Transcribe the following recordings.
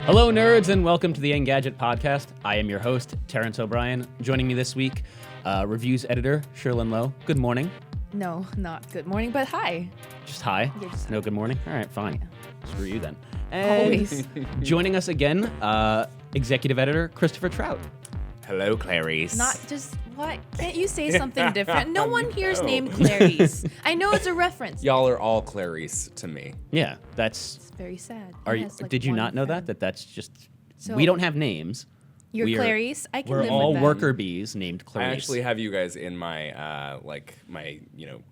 Hello, nerds, and welcome to the Engadget Podcast. I am your host, Terrence O'Brien. Joining me this week, reviews editor, Sherlyn Lowe. Good morning. No, not good morning, but hi. Just hi? Yeah, just no good morning? All right, fine. Yeah. Screw you then. And Always. joining us again, executive editor, Christopher Trout. Hello, Clarice. Not just, what? Can't you say something different? No one here's named Clarice. I know it's a reference. Y'all are all Clarice to me. Yeah, that's... It's very sad. Are It you? has, like, Did you one not know friend. that's just... So- we don't have names. You're We are- Clarice. I can We're live all with that. worker bees named Clarice. I actually have you guys in my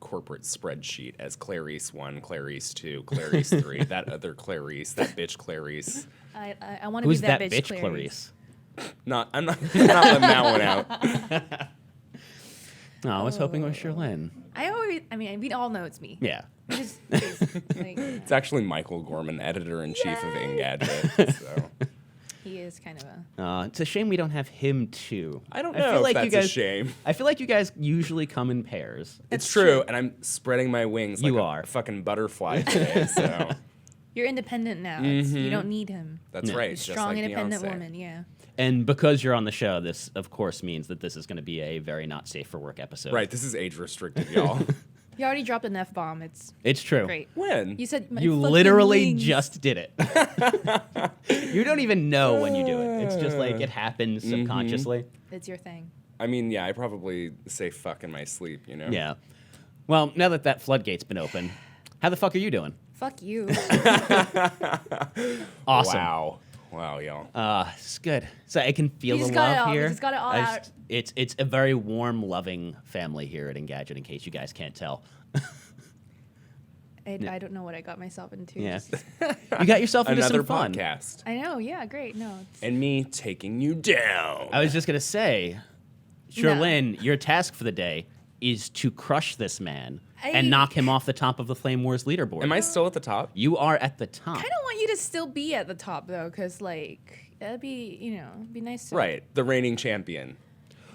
corporate spreadsheet as Clarice 1, Clarice 2, Clarice 3, that other Clarice, that bitch Clarice. I want to be Who's that, that bitch, Clarice? I'm not letting that one out. No, I was hoping it was Sherlyn. We all know it's me. Yeah. It's It's actually Michael Gorman, editor-in-chief of Engadget. So. he is kind of a... It's a shame we don't have him too. I don't feel know if like that's you guys, a shame. I feel like you guys usually come in pairs. It's true, and I'm spreading my wings like You a are. fucking butterfly today, so You're independent now. You don't need him. that's Yeah. right. You're a just strong, like independent Beyonce. woman, yeah. And because you're on the show, this of course means that this is going to be a very not safe for work episode. Right, this is age-restricted, y'all. You already dropped an F-bomb. It's It's true. great. When? You said my You fucking literally wings. just did it. You don't even know when you do it. It's just like it happens subconsciously. It's your thing. I mean, yeah, I probably say fuck in my sleep, you know? Yeah. Well, now that floodgate's been open, how the fuck are you doing? Fuck you. Awesome. Wow, y'all. It's good. So I can feel You the just got it love all- you here. just got it all out. It's a very warm, loving family here at Engadget, in case you guys can't tell. I don't know what I got myself into. Yeah. Just- You got yourself into Another some fun. podcast. I know, yeah, great. No, it's, And me taking you down. I was just gonna say, Sherlyn, your task for the day is to crush this man and knock him off the top of the Flame Wars leaderboard. Am I still at the top? You are at the top. I don't want you to still be at the top though, because like that'd be, be nice. To Right, the reigning champion.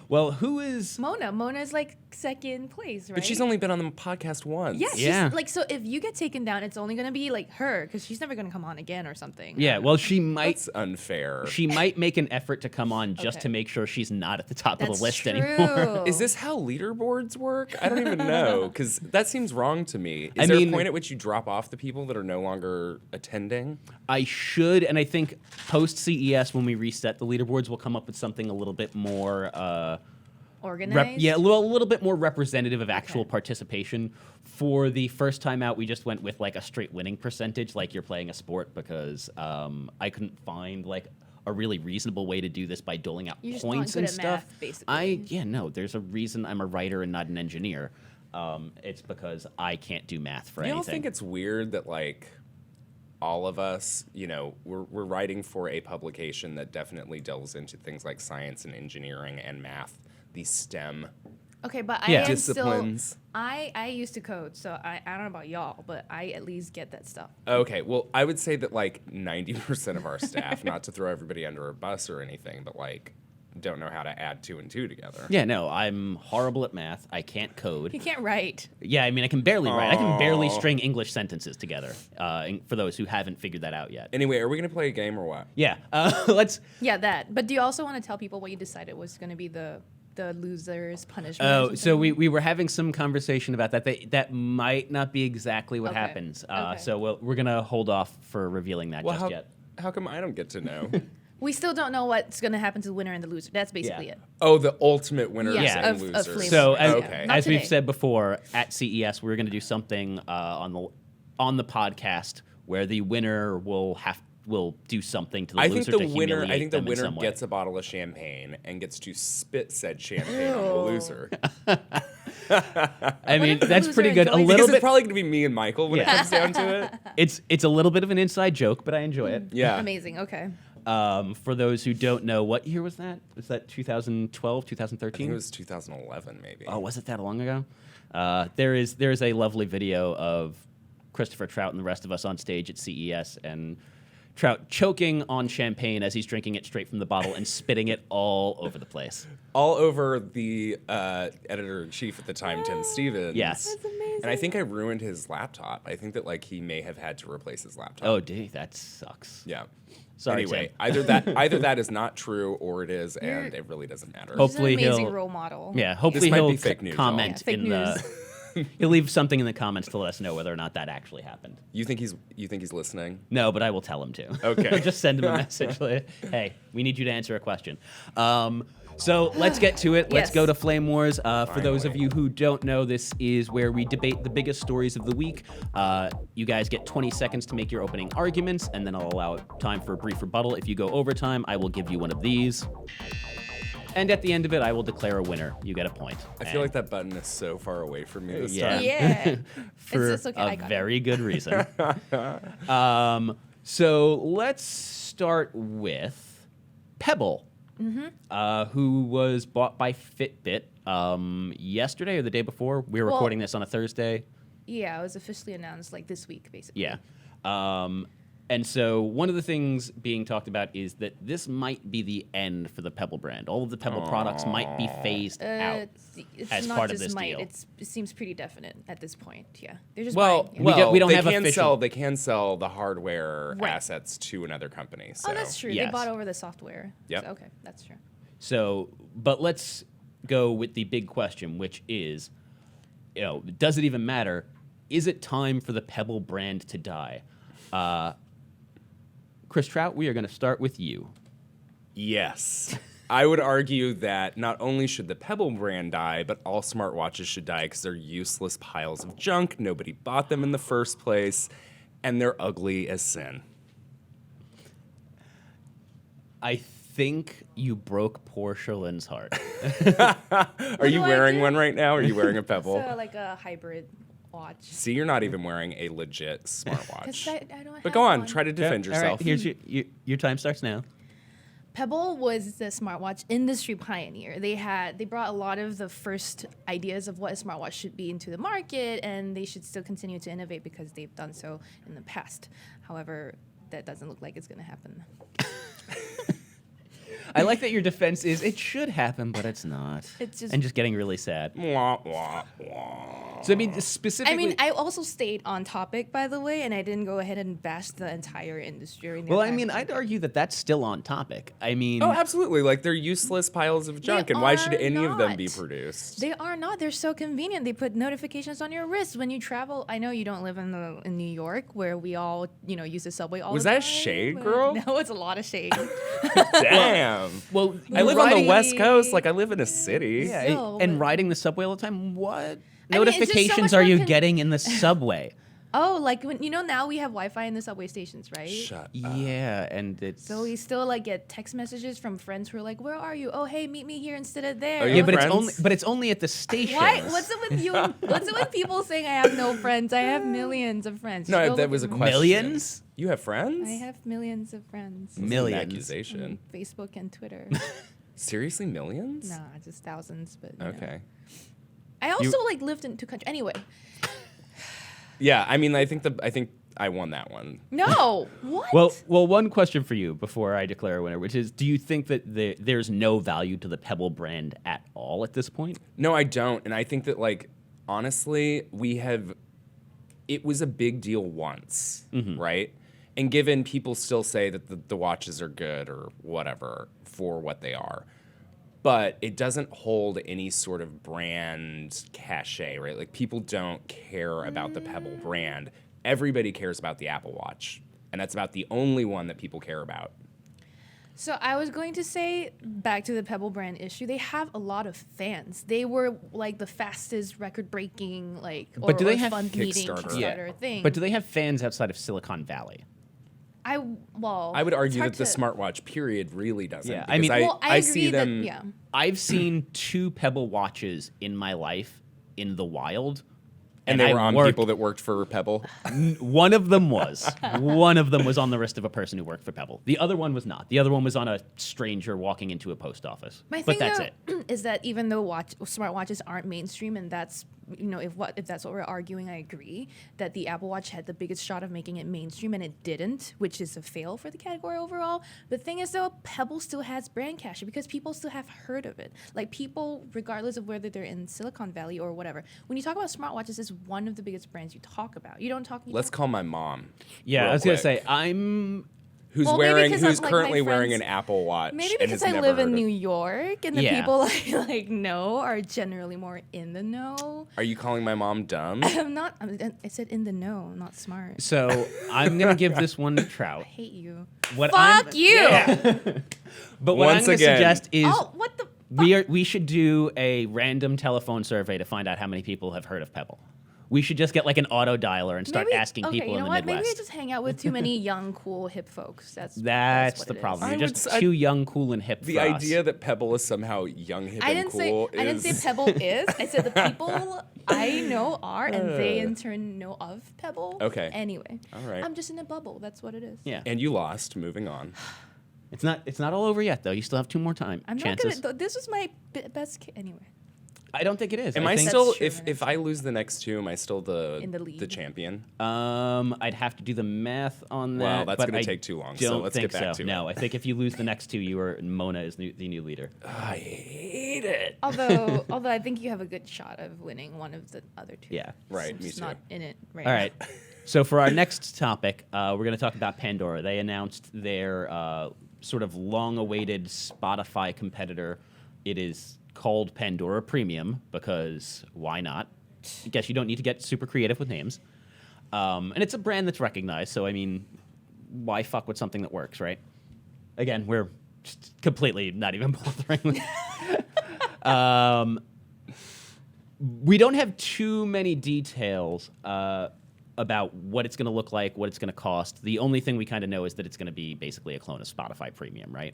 Well, who is? Mona. Mona's like second place, right? But she's only been on the podcast once. Yeah, Yeah. she's like, so if you get taken down, it's only gonna be like her, because she's never gonna come on again or something. Yeah. Well, she might. That's unfair. She might make an effort to come on just Okay. to make sure she's not at the top of That's the list true. anymore. Is this how leaderboards work? I don't even know, because that seems wrong to me. Is I there mean- a point at which you drop off the people that are no longer attending? I should, and I think post CES when we reset the leaderboards, we'll come up with something a little bit more. Organized. A little bit more representative of actual participation. For the first time out, we just went with like a straight winning percentage, like you're playing a sport, because I couldn't find like a really reasonable way to do this by doling out You're just points not and good at stuff. math, basically. No, there's a reason I'm a writer and not an engineer. It's because I can't do math for You anything. don't think it's weird that like all of us, we're writing for a publication that definitely delves into things like science and engineering and math, these STEM Okay, but Yeah. I am disciplines. still. I used to code, so I don't know about y'all, but I at least get that stuff. Okay, well, I would say that like 90% of our staff, not to throw everybody under a bus or anything, but like don't know how to add 2 and 2 together. Yeah, no, I'm horrible at math. I can't code. You can't write. Yeah, I mean, I can barely write. I can barely Aw. string English sentences together, for those who haven't figured that out yet. Anyway, are we going to play a game or what? Yeah, let's... Yeah, that. But do you also want to tell people what you decided was going to be the loser's punishment? or Oh, so something? we were having some conversation about that. That might not be exactly what Okay. happens. Okay. So we're going to hold off for revealing that just yet. How come I don't get to know? We still don't know what's going to happen to the winner and the loser. That's basically Yeah. it. Oh, the ultimate winners Yeah, and of losers. Flame So Wars. as, Okay. Not as we've today. said before, at CES, we're going to do something on the podcast where the winner will do something to the I loser think to the winner. humiliate I think the them in winner some way. gets a bottle of champagne and gets to spit said champagne on the Ew. loser. I mean, if the that's loser pretty good. A enjoys it? little Because it's bit. probably going to be me and Michael when it Yeah. comes down to it. It's a little bit of an inside joke, but I enjoy it. Yeah. Amazing. Okay. For those who don't know, what year was that? Was that 2012, I 2013? think it was 2011, maybe. Oh, was it that long ago? There is a lovely video of Christopher Trout and the rest of us on stage at CES, and Trout choking on champagne as he's drinking it straight from the bottle and spitting it all over the place. All over the editor-in-chief at the time, Tim Stevens. Yes. That's amazing. And I think I ruined his laptop. I think that like he may have had to replace his laptop. Oh, dude, that sucks. Yeah. Sorry, Anyway, Tim. either that is not true or it is, and it really doesn't matter. Hopefully He's an amazing he'll- role model. Yeah, hopefully might he'll be fake news, comment y'all. Yeah, in the. He'll leave something in the comments to let us know whether or not that actually happened. You think he's listening? No, but I will tell him to. Okay. Just send him a message. Like, hey, we need you to answer a question. So let's get to it. Let's Yes. go to Flame Wars. For those of Finally. you who don't know, this is where we debate the biggest stories of the week. You guys get 20 seconds to make your opening arguments, and then I'll allow time for a brief rebuttal. If you go overtime, I will give you one of these. And at the end of it, I will declare a winner. You get a point. I feel like that button is so far away from me this Yeah. time. Yeah. For It's okay, I a got it. very good reason. So let's start with Pebble, who was bought by Fitbit yesterday or the day before. We're Well- recording this on a Thursday. Yeah, it was officially announced like this week, basically. Yeah. And so one of the things being talked about is that this might be the end for the Pebble brand. All of the Pebble products might be phased out. It's as not part of just this might. deal. It seems pretty definite at this point. Yeah, they're just Well, buying. We don't they have can official- they can sell the hardware Right. assets to another company. So. Oh, that's true. Yes. They bought over the software. Yep. So, okay, that's true. So, but let's go with the big question, which is, does it even matter? Is it time for the Pebble brand to die? Chris Trout, we are going to start with you. Yes. I would argue that not only should the Pebble brand die, but all smartwatches should die because they're useless piles of junk. Nobody bought them in the first place, and they're ugly as sin. I think you broke poor Sherlin's heart. Are you do I wearing do? one right now? Or are you wearing a Pebble? So like a hybrid watch. See, you're not even wearing a legit 'Cause smartwatch. I don't But have go on, one. try to defend All right, yourself. here's your time starts now. Pebble was the smartwatch industry pioneer. They brought a lot of the first ideas of what a smartwatch should be into the market, and they should still continue to innovate because they've done so in the past. However, that doesn't look like it's going to happen. I like that your defense is it should happen, but it's not. It's just- and just getting really sad. Wah, wah, wah. So I mean, specifically, I mean, I also stayed on topic, by the way, and I didn't go ahead and bash the entire industry. well, I mean, I'd argue that that's still on topic. I mean, Oh, absolutely. Like, they're useless piles of junk, and why should are any of them be not. produced? They are not. They're so convenient. They put notifications on your wrist when you travel. I know you don't live in New York, where we all use the subway all Was the time. that shade, but- girl? No, it's a lot of shade. Damn. well, I live on the riding- West Coast. Like, I live in a city. yeah, still, and but- riding the subway all the time. What I mean, it's just so notifications much are more you getting in the subway? Oh, like when now we have Wi-Fi in the subway stations, right? Shut Yeah, and it's So we still like get text messages from friends who are like, "Where are you? Oh, hey, meet me here instead of there." Are yeah, you but friends? it's only at the station. What? What's it with you? What's it with people saying I have no friends? I have millions of friends. No, Go that look was a at me. question. Millions? You have friends? I have millions of friends. This is an Millions. accusation. Facebook and Twitter. Seriously, millions? Nah, just thousands, but you know. Okay. I also like lived in two countries. Anyway, Yeah, I mean, I think I won that one. no. What? Well, one question for you before I declare a winner, which is, do you think that there's no value to the Pebble brand at all at this point? No, I don't. And I think that, like, honestly, it was a big deal once, right? And given people still say that the watches are good or whatever for what they are, but it doesn't hold any sort of brand cachet, right? Like, people don't care about the Pebble brand. Everybody cares about the Apple Watch, and that's about the only one that people care about. So I was going to say, back to the Pebble brand issue, they have a lot of fans. They were like the fastest record-breaking, like, or, But do they or have fund-meeting Kickstarter? Kickstarter thing. But do they have fans outside of Silicon Valley? I would argue that the smartwatch period really doesn't. Yeah, I because mean- Well, I agree see them. that, yeah. I've seen 2 Pebble watches in my life in the wild. And they I were on worked- people that worked for Pebble. One of them was. One of them was on the wrist of a person who worked for Pebble. The other one was not. The other one was on a stranger walking into a post office. My but thing that's though, it. is that even though smartwatches aren't mainstream, and that's if that's what we're arguing, I agree that the Apple Watch had the biggest shot of making it mainstream and it didn't, which is a fail for the category overall. The thing is though, Pebble still has brand cash because people still have heard of it. Like people, regardless of whether they're in Silicon Valley or whatever, when you talk about smartwatches, it's one of the biggest brands you talk about. You don't talk. Let's call my mom. Yeah, real I was gonna quick. say Who's Well, maybe 'cause who's of, like, currently my wearing an friends- Apple Watch. Maybe and because has I never live in heard of- New York and the Yeah. people I know are generally more in the know. Are you calling my mom dumb? I'm not. I said in the know, not smart. so. I'm gonna give this one to I Trout. hate you. What Fuck you. But what Once I'm gonna again- suggest is Oh, what the? we should do a random telephone survey to find out how many people have heard of Pebble. We should just get like an auto dialer and start asking people in the Maybe I Midwest. just hang out with too many young, cool, hip folks. That's That's what the it problem. is. I You're would just s- too young, cool, and hip The for us. idea that Pebble is somehow young, hip, I and didn't cool say I didn't say Pebble is. I said the people I know are, and they in turn know of Pebble. Okay. Anyway, All right. I'm just in a bubble. That's what it is. Yeah. And you lost. Moving on. It's not all over yet though. You still have 2 more I'm chances. not gonna. This was my best. Anyway, I don't think it is. Am I think, still? true, If that's I lose the next 2, am I still In the lead. the champion? I'd have to do the math on that. Well, that's but gonna I take too long, so Don't let's think get back so. to No, it. I think if you lose the next 2, Mona is the new leader. I hate it. although I think you have a good shot of winning one of the other 2. Yeah. Right, I'm me just too. not in it right All now. right. So for our next topic, we're going to talk about Pandora. They announced their sort of long-awaited Spotify competitor. It is called Pandora Premium because why not? I guess you don't need to get super creative with names. And it's a brand that's recognized, so I mean, why fuck with something that works, right? Again, we're just completely not even bothering with we don't have too many details about what it's going to look like, what it's going to cost. The only thing we kind of know is that it's going to be basically a clone of Spotify Premium, right?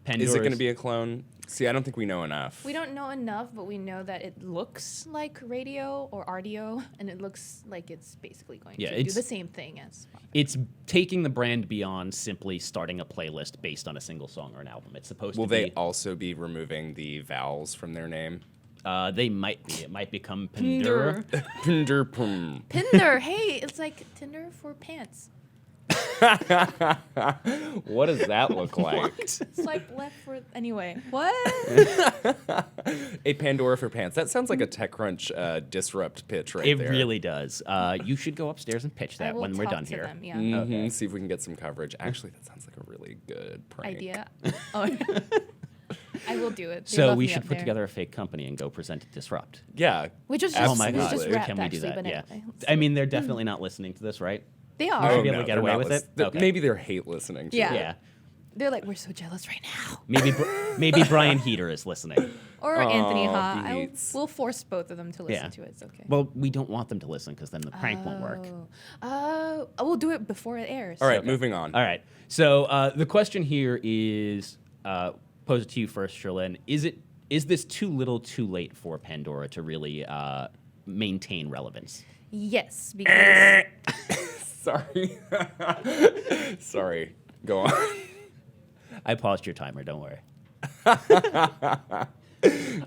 Is it going to be a clone? See, I don't think we know enough. We don't know enough, but we know that it looks like radio or RDO, and it looks like it's basically going to do it's- the same thing as Spotify. It's taking the brand beyond simply starting a playlist based on a single song or an album. It's supposed Will to be. they also be removing the vowels from their name? They might be. It might become Pandora. Pinderpum. Pinder, hey, it's like Tinder for pants. What does that look like? Swipe left for anyway. What? A Pandora for pants. That sounds like a TechCrunch disrupt pitch right It there. really does. You should go upstairs and pitch I that will when we're talk done to here. them, yeah. Mhm, see if we can get some coverage. Actually, that sounds like a really good prank. Idea. Oh. I will do it. They So love we me should up put there. together a fake company and go present at Disrupt. Yeah. Which was Oh just, my was god, just wrapped, can we do actually, that? but Yeah. anyway. I mean, they're definitely not listening to this, right? They should are. be able to get they're away not with it? Okay. Maybe they're hate listening to Yeah. it. Yeah. They're like, we're so jealous right now. Maybe Brian Heater is listening. Or Anthony Aw, Ha. Beats. We'll force both of them to listen Yeah. to it. It's okay. Well, we don't want them to listen because then the prank won't work. We'll do it before it airs. All right, Okay. moving on. All right. So the question here is posed to you first, Sherlyn. Is this too little, too late for Pandora to really maintain relevance? Yes, because Sorry. Sorry. Go on. I paused your timer. Don't worry.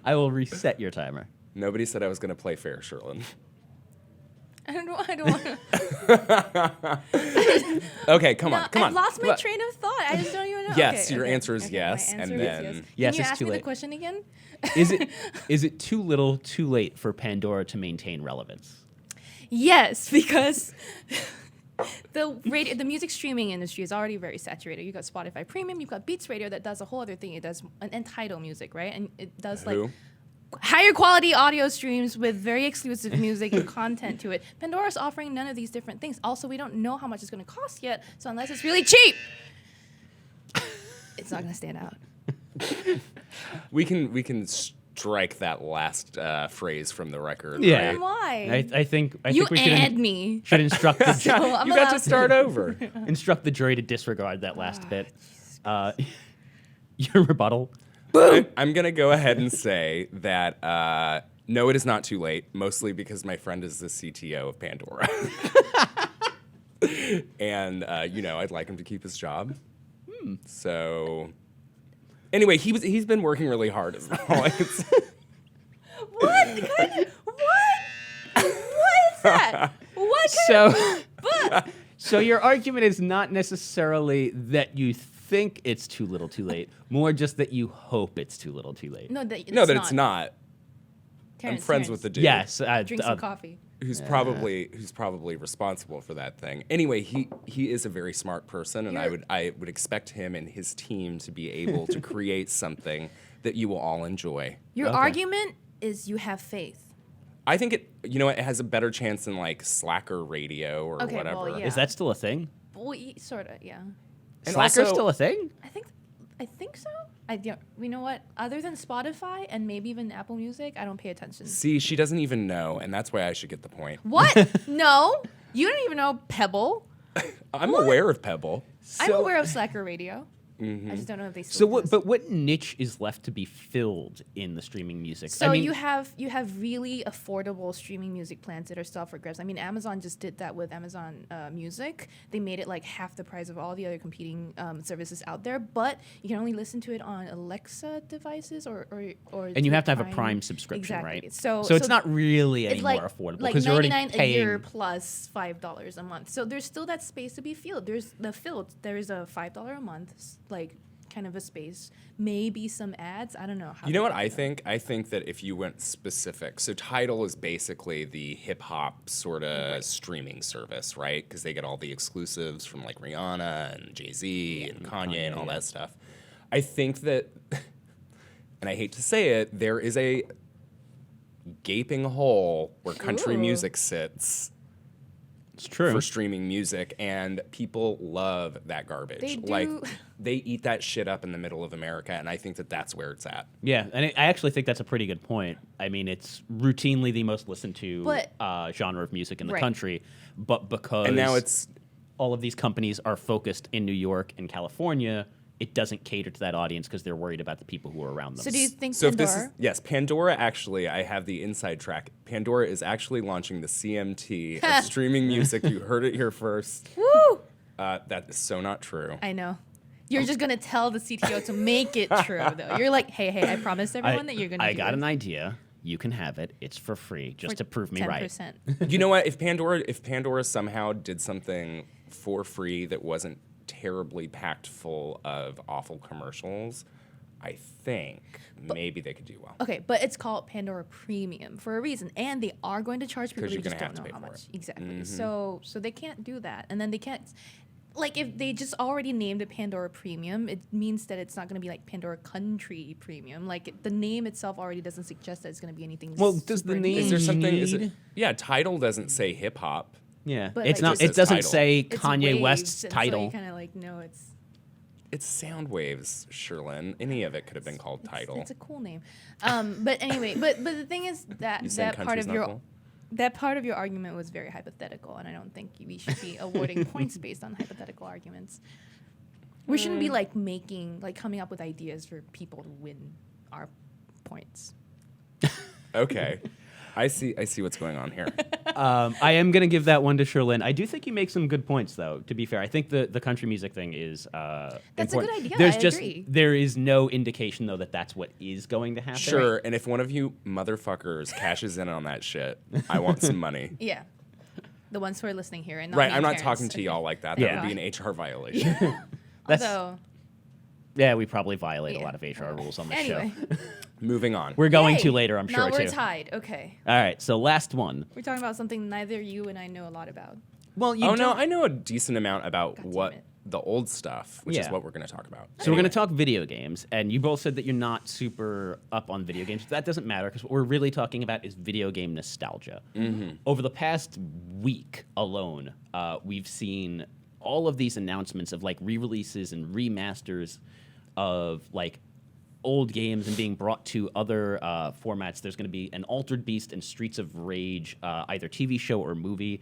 I will reset your timer. Nobody said I was going to play fair, Sherlyn. I don't want to. Okay, come on. I've lost my Let- train of thought. I just don't even know. Yes, Okay, your okay, answer is okay, yes, my and answer is then- yes. Yes, Can you it's ask too me late. the question again? Is it too little, too late for Pandora to maintain relevance? Yes, because the music streaming industry is already very saturated. You've got Spotify Premium, you've got Beats Radio that does a whole other thing. It does an title music, right? And it does like Who? higher quality audio streams with very exclusive music and content to it. Pandora's offering none of these different things. Also, we don't know how much it's going to cost yet, so unless it's really cheap, it's not going to stand out. We can strike that last phrase from the record. Yeah. Right? And why? I think you we and me. should instruct the So I'm You got allowed to start over. instruct the jury to disregard that last bit. Your rebuttal. I'm going to go ahead and say that no, it is not too late, mostly because my friend is the CTO of Pandora. And, I'd like him to keep his job. So, anyway, he's been working really hard as well. What? What's that? What So, so your argument is not necessarily that you think it's too little too late, more just that you hope it's too little too late. No, that it's No, that not. it's not. Terrence, I'm friends with the dude. Yes. Drink some coffee. Who's probably responsible for that thing. Anyway, he is a very smart person, and I would expect him and his team to be able to create something that you will all enjoy. Your argument is you have faith. I think it has a better chance than like Slacker Radio or Okay, whatever. well, yeah. Is that still a thing? Well, sort of, yeah. And Slacker's also- still a thing? I think so. You know what? Other than Spotify and maybe even Apple Music, I don't pay attention. See, she doesn't even know, and that's why I should get the point. What? No, you don't even know Pebble. I'm aware of Pebble. I'm aware of Slacker Radio. I just don't know if they So still what? exist. But what niche is left to be filled in the streaming music? So I mean, you have really affordable streaming music plans that are still for grabs. I mean, Amazon just did that with Amazon Music. They made it like half the price of all the other competing services out there, but you can only listen to it on Alexa devices or. and you have to have a Prime subscription, exactly. right? So it's not really any it's more like, affordable like because you're already $99 paying. a year plus $5 a month. So there's still that space to be filled. There's a $5 a month like kind of a space. Maybe some ads. I don't know. You know what I think? I think that if you went specific, so Tidal is basically the hip hop sort of streaming service, right? Because they get all the exclusives from like Rihanna and Jay-Z and Kanye and all that stuff. I think that, and I hate to say it, there is a gaping hole where country music sits. It's true. For streaming music, and people love that garbage. They Like do. they eat that shit up in the middle of America, and I think that that's where it's at. Yeah, and I actually think that's a pretty good point. I mean, it's routinely the most listened to genre of music in the country, but because And now it's all of these companies are focused in New York and California, it doesn't cater to that audience because they're worried about the people who are around them. So do you think so. Pandora? If this is yes, Pandora actually, I have the inside track. Pandora is actually launching the CMT of streaming music. You heard it here first. Woo! That is so not true. I know. You're just gonna tell the CTO to make it true, though. You're like, hey, I promised everyone that you're gonna. I do got this an idea. You can have it. It's for free, just for to prove me right. 10%. You know what? If Pandora somehow did something for free that wasn't terribly packed full of awful commercials, I think maybe they could do well. Okay, but it's called Pandora Premium for a reason, and they are going to charge people. 'Cause They you're just gonna don't have know to how pay for much it. exactly. So they can't do that, and then they can't. Like if they just already named it Pandora Premium, it means that it's not going to be like Pandora Country Premium. Like the name itself already doesn't suggest that it's going to be anything. Well, does the super name- niche. Is there something? Need- Yeah, Tidal doesn't say hip hop. Yeah, But, it's like, not. it It says doesn't Tidal. say It's Kanye waves, West's and title. So you kind of like know it's. It's sound waves, Sherlyn. Any of it could have been called Tidal. It's a cool name. But anyway, but the thing is that You saying that part country's of not your cool? that part of your argument was very hypothetical, and I don't think we should be awarding points based on hypothetical arguments. We shouldn't be like coming up with ideas for people to win our points. Okay. I see what's going on here. I am going to give that one to Sherlyn. I do think you make some good points, though, to be fair. I think the country music thing is That's important. a good idea. There's I just agree. There is no indication, though, that that's what is going to happen. Sure, and if one of you motherfuckers cashes in on that shit, I want some money. Yeah, the ones who are listening here and not Right, me I'm not parents. talking to Okay. y'all like that. That Yeah. would be an HR violation. That's- Although, Yeah, we probably violate a Yeah. lot of HR rules on this anyway, show. Moving on. We're going Yay! to later, I'm sure, now we're too. tied. Okay, All right, so last one. we're talking about something neither you and I know a lot about. Well, you Oh no, don't- I know a decent amount about God damn what it. the old stuff, which is Yeah. what we're going to talk about. So we're going to talk video games, and you both said that you're not super up on video games. That doesn't matter, because what we're really talking about is video game nostalgia. Over the past week alone, we've seen all of these announcements of like re-releases and remasters of like old games and being brought to other formats. There's going to be an Altered Beast and Streets of Rage, either TV show or movie.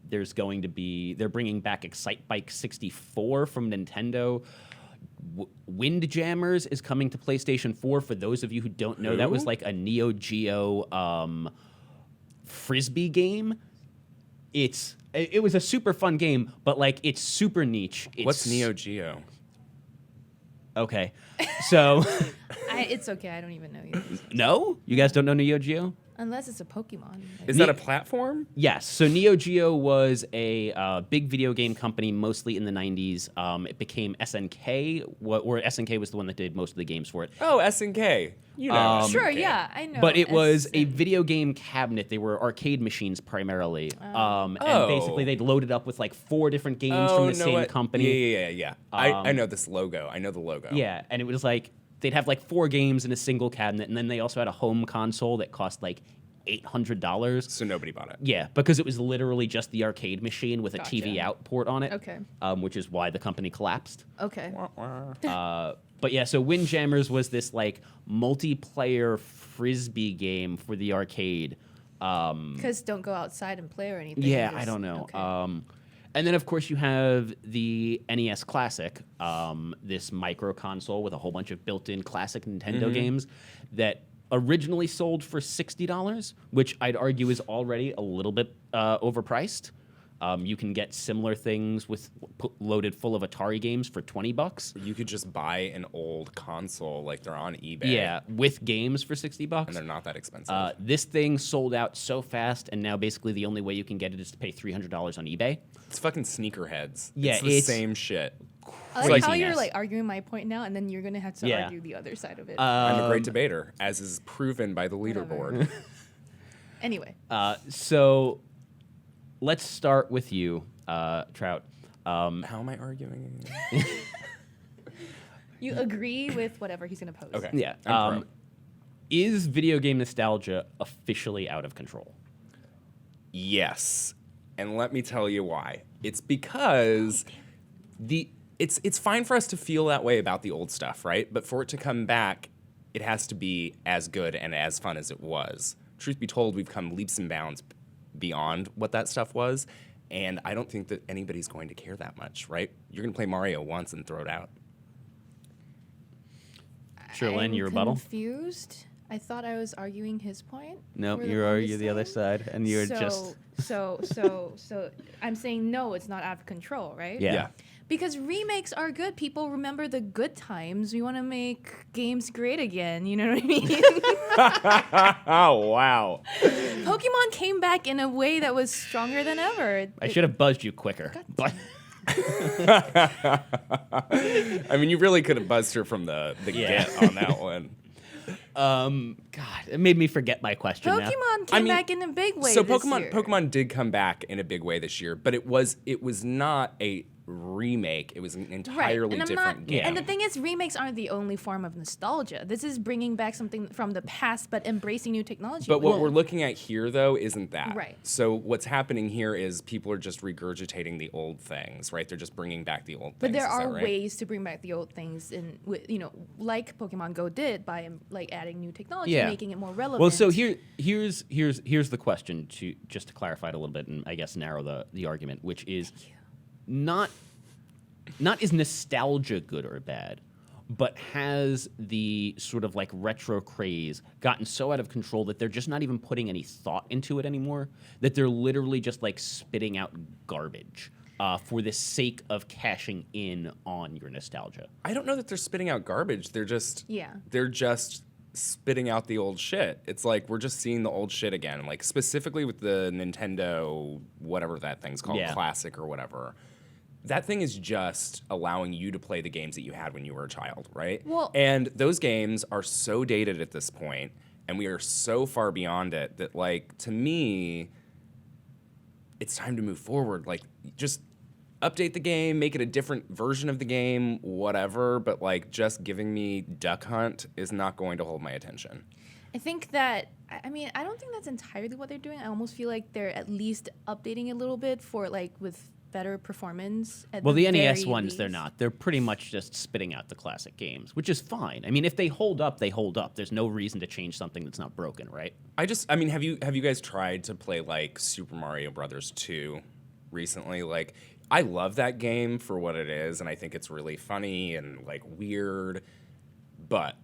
There's going to be, they're bringing back Excitebike 64 from Nintendo. Windjammers is coming to PlayStation 4. For those of you who don't know, that was Who? like a Neo Geo Frisbee game. It was a super fun game, but like it's super niche. What's Neo Geo? Okay, so It's okay. I don't even know either. no, you guys don't know Neo Geo. Unless it's a Pokemon. Is that a platform? Yes. So Neo Geo was a big video game company, mostly in the 90s. It became SNK, where SNK was the one that did most of the games for it. Oh, SNK. You know. Sure, SNK. yeah, I know. But it was a SN. video game cabinet. They were arcade machines primarily. And Oh. basically they'd load it up with like 4 different games Oh, from the no, same what? company. Yeah. I know this logo. I know the logo. Yeah, and it was like they'd have like 4 games in a single cabinet, and then they also had a home console that cost like $800. So nobody bought it. Yeah, because it was literally just the arcade machine with a Gotcha. TV out port on it. Okay. Which is why the company collapsed. Okay. But yeah, so Windjammers was this like multiplayer frisbee game for the arcade. Because don't go outside and play or anything. Yeah, you I just- don't know. okay. And then, of course, you have the NES Classic, this micro console with a whole bunch of built-in classic Nintendo games that originally sold for $60, which I'd argue is already a little bit overpriced. You can get similar things with loaded full of Atari games for $20. You could just buy an old console, like they're on eBay. Yeah, with games for $60. And they're not that expensive. This thing sold out so fast, and now basically the only way you can get it is to pay $300 on eBay. It's fucking sneakerheads. Yeah, it's the it's- same shit. I like how craziness. you're like arguing my point now, and then you're gonna have to Yeah. argue the other side of it. I'm a great debater, as is proven by the leaderboard. Anyway, So let's start with you, Trout. How am I arguing? you agree with whatever he's gonna pose. Okay. Yeah. I'm pro. Is video game nostalgia officially out of control? Yes. And let me tell you why. It's because it's fine for us to feel that way about the old stuff, right? But for it to come back, it has to be as good and as fun as it was. Truth be told, we've come leaps and bounds beyond what that stuff was, and I don't think that anybody's going to care that much, right? You're going to play Mario once and throw it out. Sherlyn, I'm your rebuttal? Confused. I thought I was arguing his point. No, for the you're longest arguing the other time. side, and you're so, just So I'm saying no, it's not out of control, right? yeah. Yeah. Because remakes are good. People remember the good times. We want to make games great again. You know what I mean? Oh, wow. Pokemon came back in a way that was stronger than ever. I should have buzzed you quicker, but I mean, you really could have buzzed her from the Yeah. get on that one. God, it made me forget my question. now. Pokemon came back in a big way. So this year. Pokemon did come back in a big way this year, but it was not a remake. It was an entirely and I'm different not, game. And the thing is, remakes aren't the only form of nostalgia. This is bringing back something from the past, but embracing new technology. But with what it. we're looking at here, though, isn't that. Right. So what's happening here is people are just regurgitating the old things, right? They're just bringing back the old things. But there Is that are right? ways to bring back the old things, in like Pokemon Go did by like adding new technology, Yeah. making it more relevant. Well, so here's the question to clarify it a little bit and I guess narrow the argument, which is not is nostalgia good or bad, but has the sort of like retro craze gotten so out of control that they're just not even putting any thought into it anymore, that they're literally just like spitting out garbage for the sake of cashing in on your nostalgia. I don't know that they're spitting out garbage. They're just Yeah. They're just spitting out the old shit. It's like we're just seeing the old shit again. Like specifically with the Nintendo, whatever that thing's called, Yeah. Classic or whatever. That thing is just allowing you to play the games that you had when you were a child, right? Well- and those games are so dated at this point, and we are so far beyond it that, like, to me, it's time to move forward. Like, just update the game, make it a different version of the game, whatever. But, like, just giving me Duck Hunt is not going to hold my attention. I think that I mean I don't think that's entirely what they're doing. I almost feel like they're at least updating it a little bit for like with better performance. At Well, the NES very ones, they're least. not. They're pretty much just spitting out the classic games, which is fine. I mean, if they hold up, they hold up. There's no reason to change something that's not broken, right? I mean, have you guys tried to play like Super Mario Brothers 2 recently? Like, I love that game for what it is, and I think it's really funny and like weird. But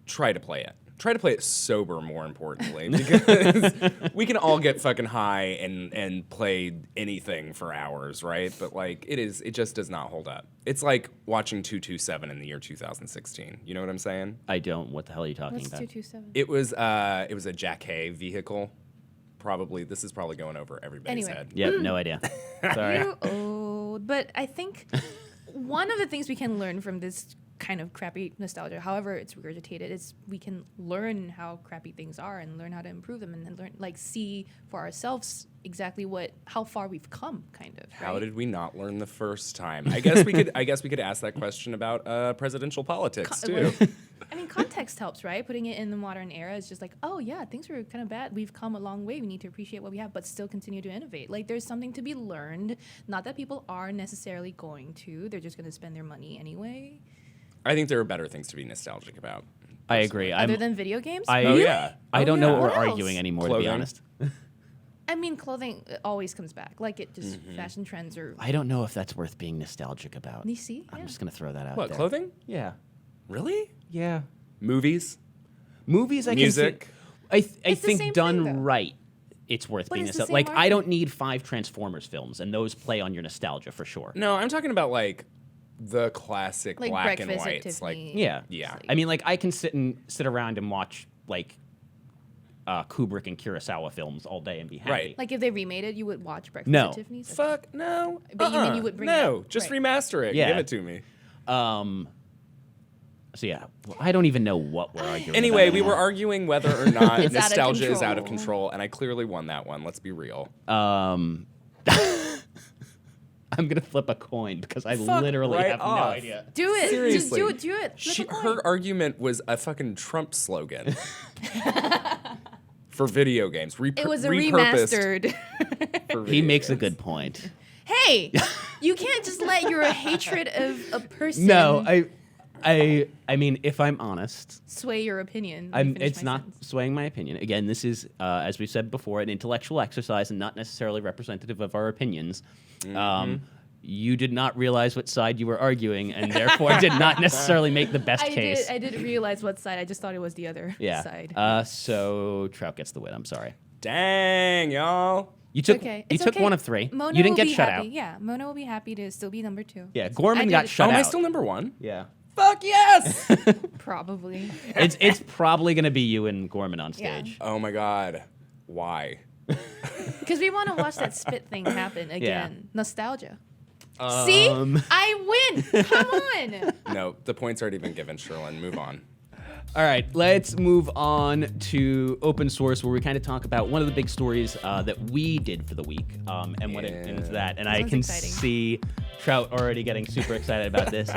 try to play it. Try to play it sober, more importantly, because we can all get fucking high and play anything for hours, right? But like it just does not hold up. It's like watching 227 in the year 2016. You know what I'm saying? I don't. What the hell are you talking What's about? 227? It was a Jack Hay vehicle. This is probably going over everybody's Anyway. head. Yep, no idea. Sorry. You're old. But I think one of the things we can learn from this kind of crappy nostalgia, however it's regurgitated, is we can learn how crappy things are and learn how to improve them and then learn, like, see for ourselves exactly how far we've come, kind of. How right? did we not learn the first time? I guess we could ask that question about presidential politics too. I mean, context helps, right? Putting it in the modern era is just like, oh yeah, things were kind of bad. We've come a long way. We need to appreciate what we have, but still continue to innovate. Like, there's something to be learned. Not that people are necessarily going to. They're just going to spend their money anyway. I think there are better things to be nostalgic about. I agree. Other than video games? I Oh, don't know what What we're else? arguing anymore, to be Clothing. honest. I mean, clothing always comes back. Like, it just, fashion trends are... I don't know if that's worth being nostalgic about. You see? I'm Yeah. just gonna throw that out What, there. clothing? Yeah. Really? Yeah. Movies? Movies, I Music? can see. I It's the think same done thing, though. right, it's worth But being it's the nostalgic. same Like, I don't market. need 5 Transformers films, and those play on your nostalgia for sure. No, I'm talking about like the classic Like black and Breakfast at whites. Like Tiffany. Yeah. Yeah. I mean, like, I can sit around and watch like Kubrick and Kurosawa films all day and be happy. Right. Like, if they remade it, you would watch Breakfast No. at Tiffany's? fuck no. But you mean you would bring it no? up? Just Right. remaster it. Yeah. Give it to me. So yeah, well, I don't even know what we're arguing. Anyway, about we were anymore. arguing whether or not It's out of nostalgia is out of control. control, and I clearly won that one. Let's be real. I'm gonna flip a coin because I Fuck literally right have no off. idea. Do it. Just Seriously. do it. Flip a coin. Her argument was a fucking Trump slogan for video games. It was a repurposed remastered. for He video makes a games. good point. Hey, you can't just let your hatred of a person No, I mean, if I'm honest, sway your opinion. Let me finish it's my not sentence. swaying my opinion. Again, this is, as we said before, an intellectual exercise and not necessarily representative of our opinions. You did not realize what side you were arguing, and therefore did not necessarily make the best case. I didn't realize what side. I just thought it was the other Yeah. side. So Trout gets the win. I'm sorry. Dang, y'all. You took Okay. you It's took okay. one of 3. Mona you didn't will get be shut happy. out. Yeah, Mona will be happy to still be number 2. Yeah, I Gorman did got it. shut Oh, am out. I still number 1? Yeah. Fuck yes! Probably. It's probably gonna be you and Gorman on Yeah. stage. Oh my god. Why? Because we want to watch that spit thing happen again. Nostalgia. Um, See? I win. Come on. No, the point's already been given, Sherlyn. Move on. All right, let's move on to open source, where we kind of talk about one of the big stories that we did for the week, and what it into that. And I Sounds can exciting. see Trout already getting super excited about this.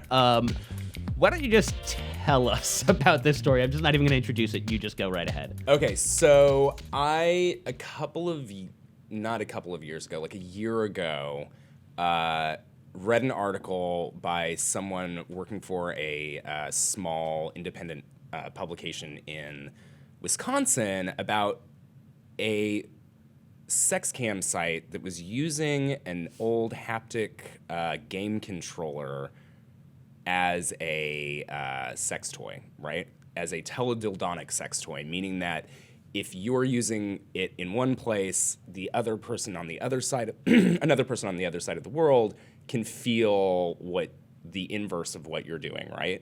Why don't you just tell us about this story? I'm just not even going to introduce it. You just go right ahead. Okay, so not a couple of years ago, like a year ago, read an article by someone working for a small independent publication in Wisconsin about a sex cam site that was using an old haptic game controller as a sex toy, right? As a teledildonic sex toy, meaning that if you're using it in one place, the other person on the other side, another person on the other side of the world can feel what the inverse of what you're doing, right?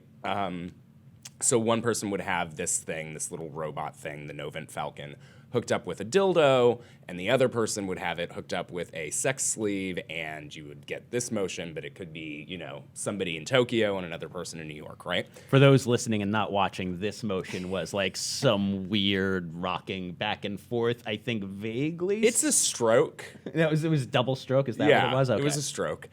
So one person would have this thing, this little robot thing, the Novent Falcon, hooked up with a dildo, and the other person would have it hooked up with a sex sleeve, and you would get this motion, but it could be, somebody in Tokyo and another person in New York, right? For those listening and not watching, this motion was like some weird rocking back and forth, I think vaguely. It's a stroke. it was double stroke, is that Yeah, what it was? Okay. it was a stroke.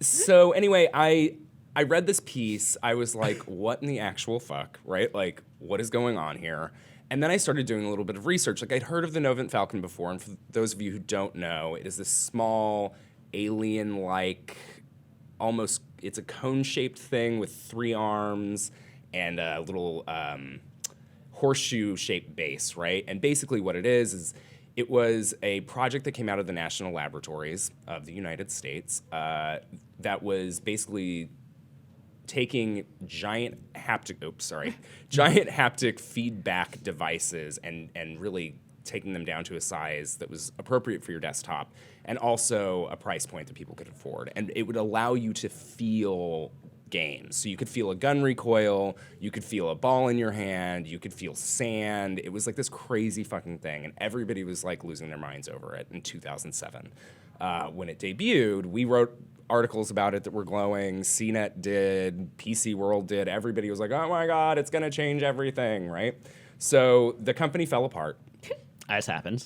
So anyway, I read this piece. I was like, what in the actual fuck, right? Like, what is going on here? And then I started doing a little bit of research. Like, I'd heard of the Novent Falcon before, and for those of you who don't know, it is this small, alien-like, it's a cone-shaped thing with 3 arms and a little horseshoe-shaped base, right? And basically what it is it was a project that came out of the National Laboratories of the United States that was basically taking giant haptic feedback devices and really taking them down to a size that was appropriate for your desktop, and also a price point that people could afford. And it would allow you to feel games. So you could feel a gun recoil, you could feel a ball in your hand, you could feel sand. It was like this crazy fucking thing, and everybody was like losing their minds over it in 2007. When it debuted, we wrote articles about it that were glowing. CNET did, PC World did. Everybody was like, oh my God, it's gonna change everything, right? So the company fell apart. As happens.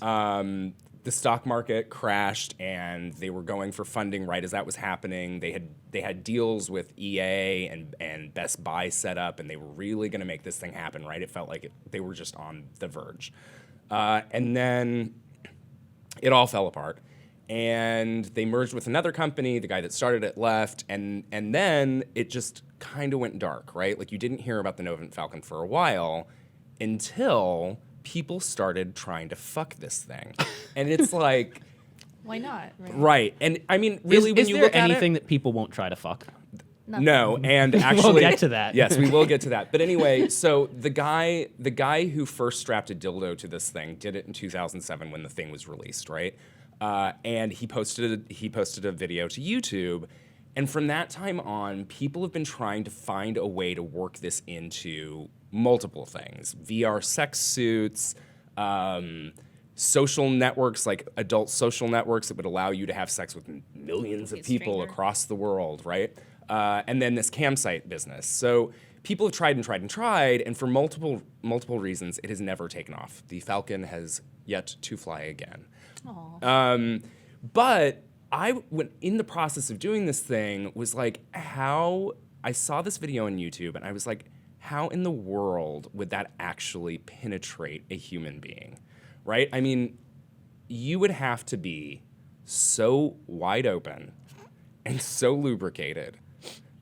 The stock market crashed, and they were going for funding right as that was happening. They had deals with EA and Best Buy set up, and they were really going to make this thing happen, right? It felt like they were just on the verge. And then it all fell apart. And they merged with another company. The guy that started it left, and then it just kind of went dark, right? Like, you didn't hear about the Novant Falcon for a while until people started trying to fuck this thing. And it's like... Why not? Right. And I mean, really, when you look at it... Is there anything that people won't try to fuck? Nothing. No, and actually... We'll get to that. Yes, we will get to that. But anyway, so the guy who first strapped a dildo to this thing did it in 2007 when the thing was released, right? And he posted a video to YouTube. And from that time on, people have been trying to find a way to work this into multiple things. VR sex suits, social networks, like adult social networks that would allow you to have sex with millions of people across the world, right? And then this campsite business. So people have tried and tried and tried, and for multiple reasons, it has never taken off. The Falcon has yet to fly again. But when in the process of doing this thing, was like, how I saw this video on YouTube, and I was like, how in the world would that actually penetrate a human being, right? I mean, you would have to be so wide open and so lubricated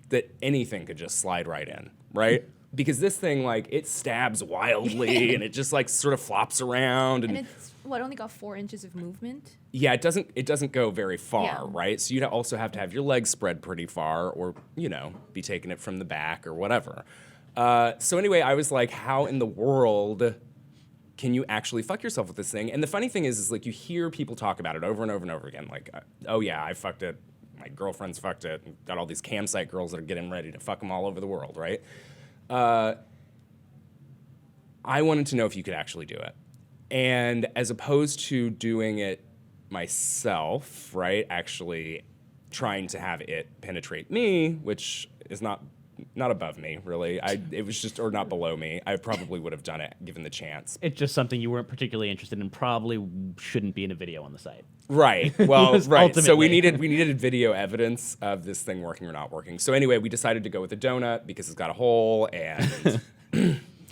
that anything could just slide right in, right? Because this thing, like, it stabs wildly and it just like sort of flops around. And it's only got 4 inches of movement? Yeah, it doesn't go very far, Yeah. right? So you'd also have to have your legs spread pretty far, or, be taking it from the back or whatever. So anyway, I was like, how in the world can you actually fuck yourself with this thing? And the funny thing is like, you hear people talk about it over and over and over again. Like, oh yeah, I fucked it. My girlfriend's fucked it. And got all these campsite girls that are getting ready to fuck them all over the world, right? I wanted to know if you could actually do it. And as opposed to doing it myself, right, actually trying to have it penetrate me, which is not above me, really. It was just, or not below me. I probably would have done it given the chance. It's just something you weren't particularly interested in, probably shouldn't be in a video on the site. Right. Well, right. Ultimately. So we needed video evidence of this thing working or not working. So anyway, we decided to go with a donut because it's got a hole and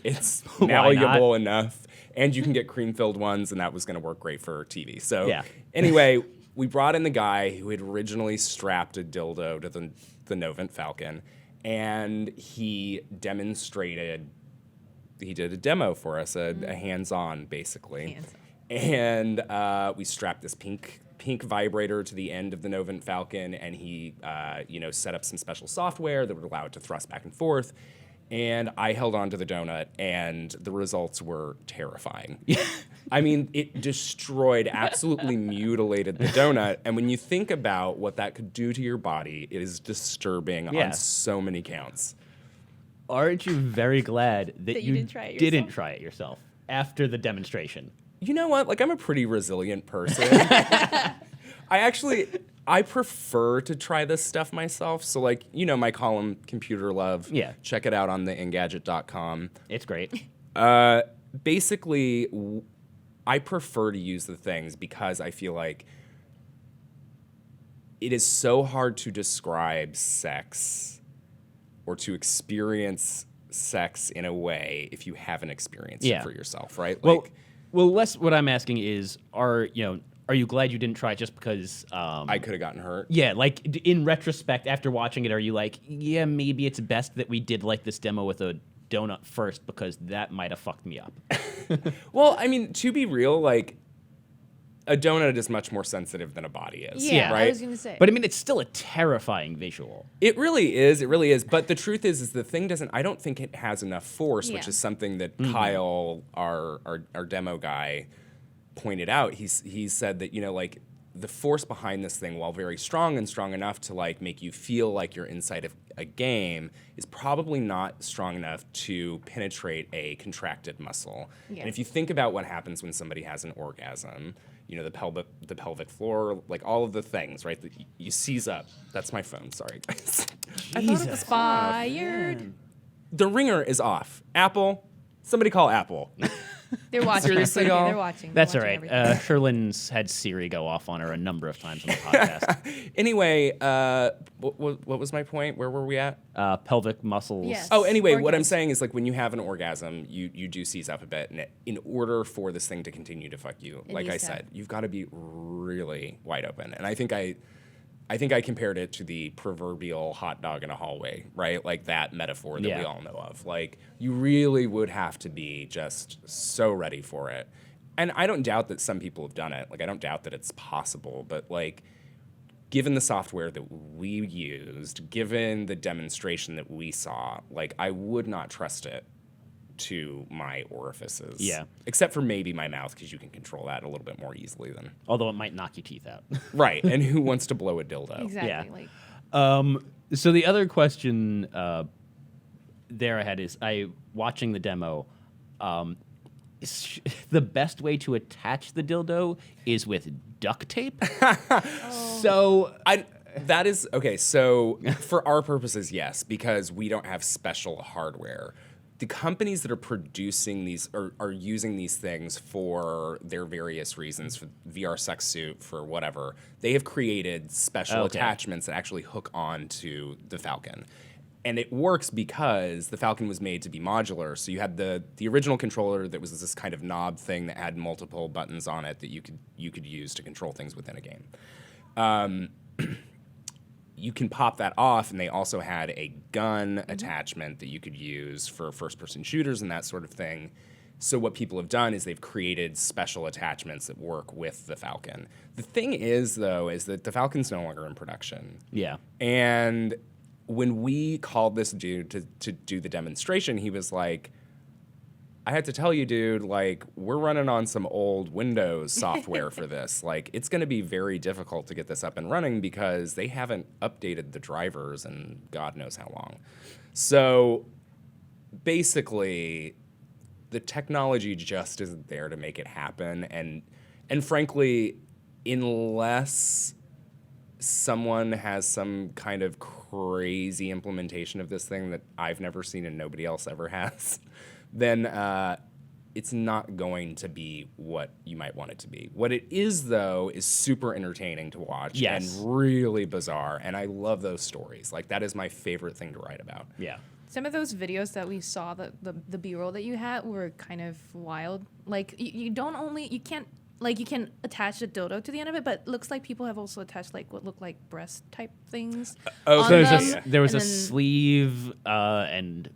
it's malleable enough. And you can get cream-filled ones, and that was going to work great for TV. So anyway, we brought in the guy who had originally strapped a dildo to the Novant Falcon, and he did a demo for us, a hands-on, basically. And we strapped this pink vibrator to the end of the Novant Falcon, and he set up some special software that would allow it to thrust back and forth. And I held on to the donut, and the results were terrifying. I mean, it destroyed, absolutely mutilated the donut. And when you think about what that could do to your body, it is disturbing on so many counts. Aren't you very glad that you didn't try it yourself after the demonstration? You know what? Like, I'm a pretty resilient person. I prefer to try this stuff myself. So, like, my column, Computer Love. Yeah. Check it out on the Engadget.com. It's great. Basically, I prefer to use the things because I feel like it is so hard to describe sex or to experience sex in a way if you haven't experienced it for yourself, right? Well, Wes, what I'm asking is, are you glad you didn't try it just because... I could have gotten hurt? Yeah, like, in retrospect, after watching it, are you like, yeah, maybe it's best that we did, like, this demo with a donut first because that might have fucked me up? Well, I mean, to be real, like, a donut is much more sensitive than a body is. Yeah, right? I was gonna say. But I mean, it's still a terrifying visual. It really is. It really is. But the truth is the thing doesn't. I don't think it has enough force, which Yeah. is something that Kyle, our demo guy, pointed out. He said that like the force behind this thing, while very strong and strong enough to like make you feel like you're inside of a game, is probably not strong enough to penetrate a contracted muscle. Yeah. And if you think about what happens when somebody has an orgasm, the pelvic floor, like all of the things, right? That you seize up. That's my phone. Sorry, guys. I thought it was Fired. the ringer is off. Apple, somebody call Apple. They're watching. Seriously, Okay, y'all? they're watching. That's They're all watching right. everything. Sherlin's had Siri go off on her a number of times on the podcast. Anyway, what was my point? Where were we at? Pelvic muscles. Yes. Oh, anyway, what I'm Orgasm. saying is like when you have an orgasm, you do seize up a bit, and in order for this thing to continue to fuck you, It like I needs to. said, you've got to be really wide open. And I think I compared it to the proverbial hot dog in a hallway, right? Like that metaphor that we all know of. Like you really would have to be just so ready for it. And I don't doubt that some people have done it. Like I don't doubt that it's possible, but like given the software that we used, given the demonstration that we saw, like I would not trust it to my orifices. Yeah. Except for maybe my mouth, because you can control that a little bit more easily than. Although it might knock your teeth out. Right. And who wants to blow a dildo? Exactly. Yeah. Like So the other question there I had is, watching the demo, the best way to attach the dildo is with duct tape. So That is okay. So for our purposes, yes, because we don't have special hardware. The companies that are producing these are using these things for their various reasons, for VR sex suit, for whatever. They have created special attachments that actually hook on to the Falcon. And it works because the Falcon was made to be modular. So you had the original controller that was this kind of knob thing that had multiple buttons on it that you could use to control things within a game. You can pop that off, and they also had a gun attachment that you could use for first-person shooters and that sort of thing. So what people have done is they've created special attachments that work with the Falcon. The thing is, though, is that the Falcon's no longer in production. yeah. And when we called this dude to do the demonstration, he was like, I had to tell you, dude, like, we're running on some old Windows software for this. Like, it's going to be very difficult to get this up and running because they haven't updated the drivers in God knows how long. So basically, the technology just isn't there to make it happen. And frankly, unless someone has some kind of crazy implementation of this thing that I've never seen and nobody else ever has, then it's not going to be what you might want it to be. What it is, though, is super entertaining to watch and really bizarre, and I love those stories. Like, that is my favorite thing to write about. Yeah. some of those videos that we saw, the B-roll that you had were kind of wild. Like you can't attach a dildo to the end of it, but it looks like people have also attached like what look like breast type things. Oh, on so them. There was a And then- sleeve and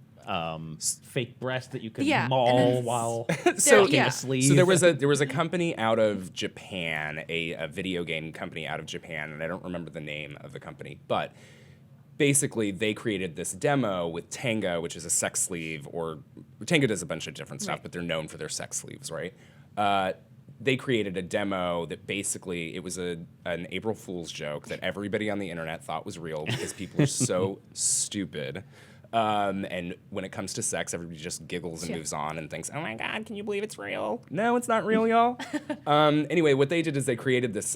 fake breast that you could Yeah, and maul then while So- tucking yeah. a sleeve. So there was a company out of Japan, a video game company out of Japan, and I don't remember the name of the company, but basically they created this demo with Tenga, which is a sex sleeve, or Tenga does a bunch of different stuff, Right. but they're known for their sex sleeves, right? They created a demo that basically it was an April Fool's joke that everybody on the internet thought was real because people are so stupid. And when it comes to sex, everybody just giggles and Sure. moves on and thinks, "Oh my God, can you believe it's real?" No, it's not real, y'all. Anyway, what they did is they created this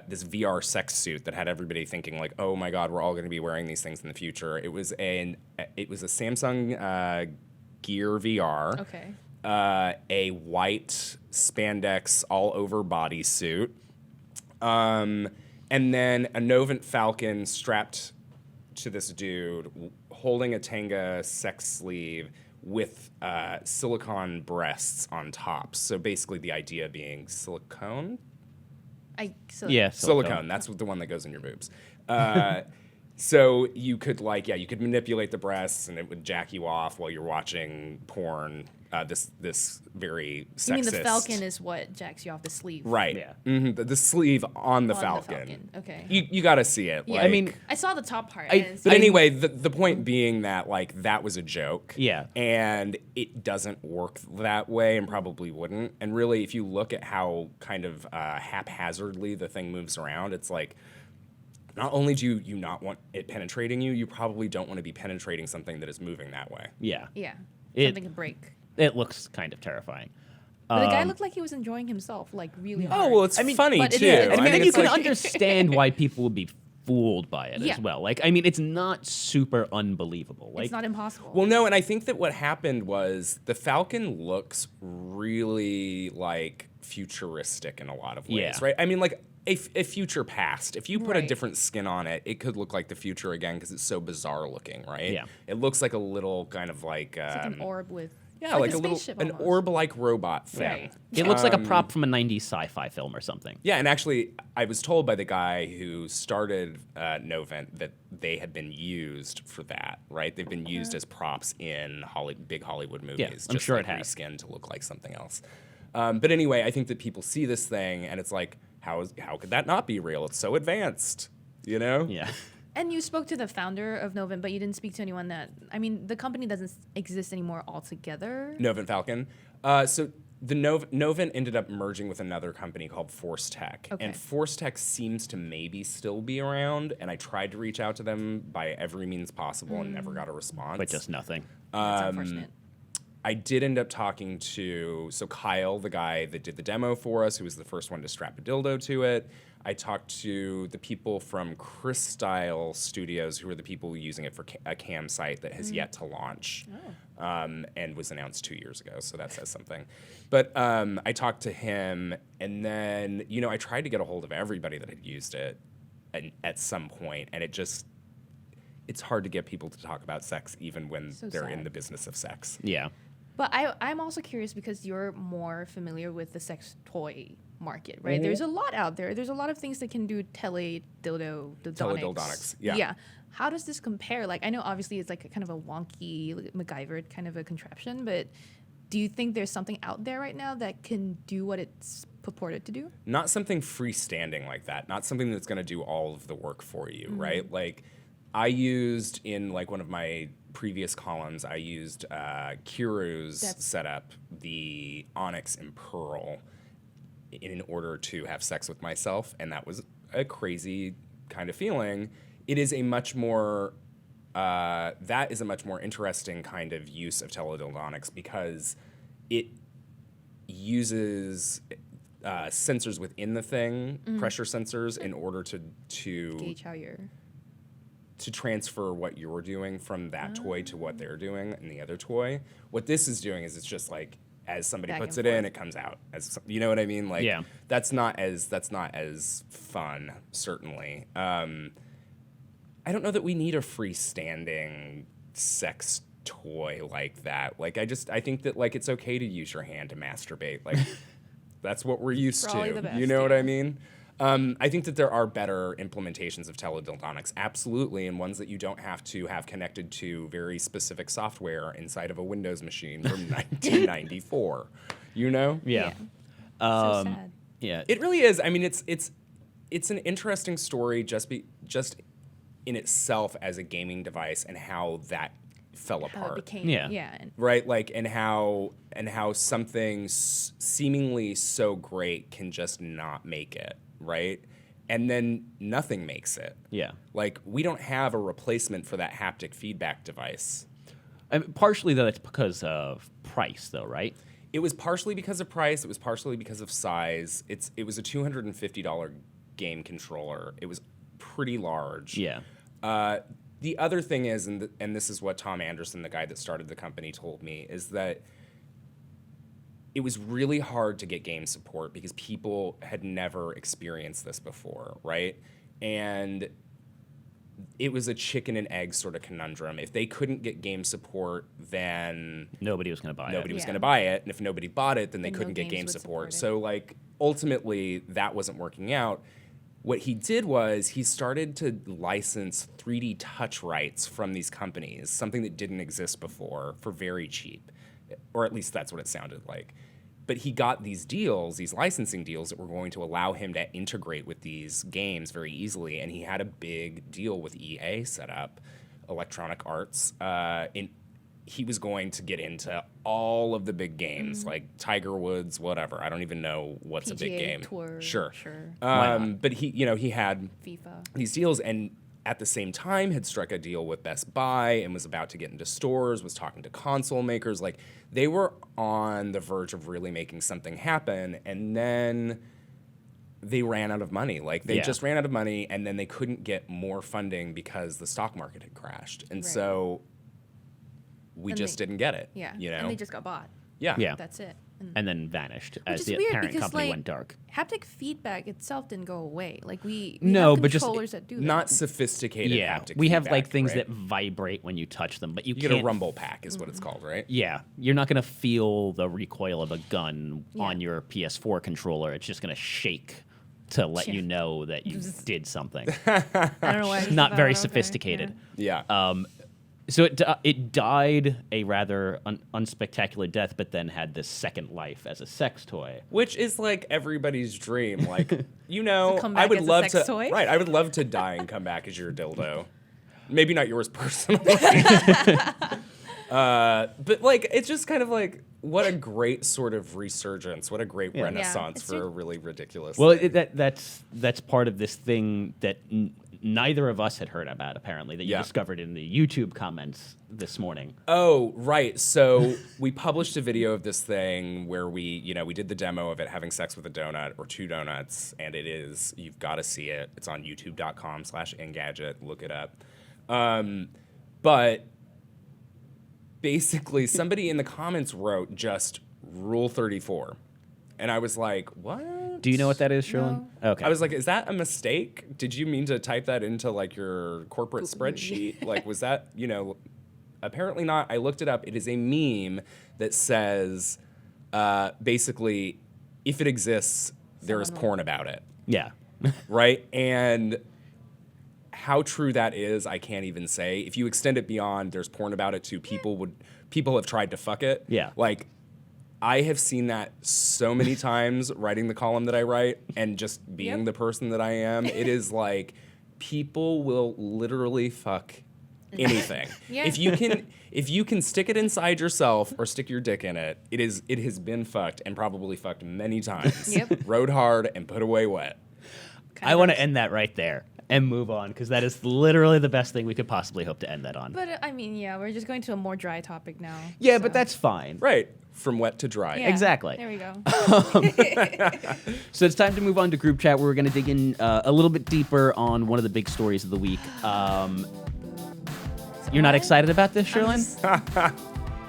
this VR sex suit that had everybody thinking like, "Oh my God, we're all going to be wearing these things in the future." It was a Samsung Gear VR. Okay. A white spandex all over bodysuit, and then a Novant Falcon strapped to this dude holding a Tenga sex sleeve with silicone breasts on top. So basically the idea being silicone? yeah, Silicone. That's the one that goes in your boobs. So you could you could manipulate the breasts and it would jack you off while you're watching porn. This very sexist. You mean the falcon is what jacks you off the sleeve? Right. Yeah. The sleeve on the On falcon. Okay. You got to see it. Yeah. Like, I mean, I saw the top part. but anyway, the point being that that was a joke. Yeah. And it doesn't work that way and probably wouldn't. And really, if you look at how kind of haphazardly the thing moves around, it's like, not only do you not want it penetrating you, you probably don't want to be penetrating something that is moving that way. Yeah. Yeah. It- Something could break. It looks kind of terrifying. But the guy looked like he was enjoying himself, like really hard. Oh, well, it's funny, but it too. is. I mean, you it's can like- understand why people would be fooled by it Yeah. as well. Like, I mean, it's not super unbelievable. Like, It's not impossible. Well, no, and I think that what happened was the Falcon looks really futuristic in a lot of ways, Yeah. right? I mean, like a future past. If you put a Right. different skin on it, it could look like the future again because it's so bizarre looking, right? Yeah. It looks like a little kind of like, it's like an orb with yeah, like a little spaceship an almost. orb-like robot thing. Right. it looks like a prop from a 90s sci-fi film or something. Yeah, and actually, I was told by the guy who started Novent that they had been used for that, right? They've been used as props in big Hollywood movies. I'm just sure like it has. reskinned to look like something else. But anyway, I think that people see this thing, and it's like, how could that not be real? It's so advanced, you know? Yeah. And you spoke to the founder of Novent, but you didn't speak to anyone that. I mean, the company doesn't exist anymore altogether. Novent Falcon. So the Novent ended up merging with another company called Force Tech. Okay. And Force Tech seems to maybe still be around, and I tried to reach out to them by every means possible and never got a response. But just nothing. That's unfortunate. I did end up talking to Kyle, the guy that did the demo for us, who was the first one to strap a dildo to it. I talked to the people from Crystal Studios, who are the people using it for a cam site that has yet to launch, and was announced 2 years ago. So that says something. But I talked to him, and then I tried to get a hold of everybody that had used it at some point, and it's hard to get people to talk about sex even when So they're in sad. the business of sex. Yeah. But I'm also curious because you're more familiar with the sex toy market, right? Mm-hmm. There's a lot out there. There's a lot of things that can do teledildonics. Yeah. Yeah. How does this compare? Like, I know obviously it's like a kind of a wonky, MacGyver kind of a contraption, but do you think there's something out there right now that can do what it's purported to do? Not something freestanding like that. Not something that's going to do all of the work for you, right? Like, I used in one of my previous columns, I used Kiru's setup, the Onyx and Pearl, in order to have sex with myself, and that was a crazy kind of feeling. It is a much more that is a much more interesting kind of use of teledildonics because it uses sensors within the thing, pressure sensors, in order to Gauge how you're. to transfer what you're doing from that toy to what they're doing in the other toy. What this is doing is it's just like as somebody Back puts and it in, forth. it comes out. You know what I mean? Like Yeah. that's not as fun, certainly. I don't know that we need a freestanding sex toy like that. Like I think that it's okay to use your hand to masturbate. Like that's what we're used Probably to. the best, You know what yeah. I mean? I think that there are better implementations of teledildonics, absolutely, and ones that you don't have to have connected to very specific software inside of a Windows machine from 1994. You know? Yeah. So sad. Yeah. It really is. I mean, it's an interesting story just in itself as a gaming device and how that fell How apart. it became. Yeah. Yeah. And Right, and how something seemingly so great can just not make it, right? And then nothing makes it. Yeah. Like we don't have a replacement for that haptic feedback device. I mean, partially, though, it's because of price, though, right? It was partially because of price. It was partially because of size. It was a $250 game controller. It was pretty large. Yeah. The other thing is, and this is what Tom Anderson, the guy that started the company, told me, is that it was really hard to get game support because people had never experienced this before, right? And it was a chicken and egg sort of conundrum. If they couldn't get game support, then Nobody was going to buy nobody it. was Yeah. going to buy it. And if nobody bought it, then they Then no couldn't get games game would support. support it. So, ultimately, that wasn't working out. what he did was he started to license 3D touch rights from these companies, something that didn't exist before, for very cheap. Or at least that's what it sounded like. But he got these deals, these licensing deals that were going to allow him to integrate with these games very easily. And he had a big deal with EA set up, Electronic Arts. He was going to get into all of the big games, like Tiger Woods, whatever. I don't even know what's a big PGA game. Tour, Sure. sure. But he had FIFA. these deals, and at the same time had struck a deal with Best Buy and was about to get into stores, was talking to console makers. Like, they were on the verge of really making something happen, and then they ran out of money. Like, they just ran out of money, and then they couldn't get more funding because the stock market had crashed. And so we just didn't get it. Yeah. You know? And they just got bought. Yeah. Yeah. That's it. And then vanished as is the weird parent because, company like, went dark. Haptic feedback itself didn't go away. Like, we No, have but just controllers that do that. Not sophisticated haptic we have feedback, like things right? that vibrate when you touch them, but you You can't. get a rumble pack is what it's called, right? Yeah, you're not going to feel the recoil of a gun Yeah. on your PS4 controller. It's just going to shake to let you know that you did something. I don't know why. I just Not thought, very okay, sophisticated. Yeah. So it died a rather unspectacular death, but then had this second life as a sex toy. Which is like everybody's dream. Like, you know, come I back would as a love sex to. toy? Right, I would love to die and come back as your dildo. Maybe not yours personally. But like, it's just kind of like, what a great sort of resurgence. What a great renaissance It's for a really ridiculous. Well, thing. that's part of this thing that neither of us had heard about, apparently, that you discovered in the YouTube comments this morning. Oh, right. So we published a video of this thing where we did the demo of it having sex with a donut or two donuts, and you've got to see it. It's on youtube.com/Engadget. Look it up. But basically, somebody in the comments wrote just Rule 34. And I was like, what? Do you know what that is, Sherlyn? No. Okay. I was like, is that a mistake? Did you mean to type that into like your corporate spreadsheet? Like, was that, apparently not. I looked it up. It is a meme that says, basically, if it exists, there is porn about it. Yeah. Right? And how true that is, I can't even say. If you extend it beyond there's porn about it to people have tried to fuck it. Yeah. Like, I have seen that so many times writing the column that I write and just being the person that I am. It is like people will literally fuck anything. Yeah. If you can stick it inside yourself or stick your dick in it, it has been fucked and probably fucked many times. Yep. Rode hard and put away wet. I want to end that right there and move on, because that is literally the best thing we could possibly hope to end that on. But I mean, we're just going to a more dry topic now. Yeah, so. but that's fine. Right. From wet to dry. Yeah, Exactly. There we go. So it's time to move on to group chat, where we're going to dig in a little bit deeper on one of the big stories of the week. You're not excited about this, Sherlyn?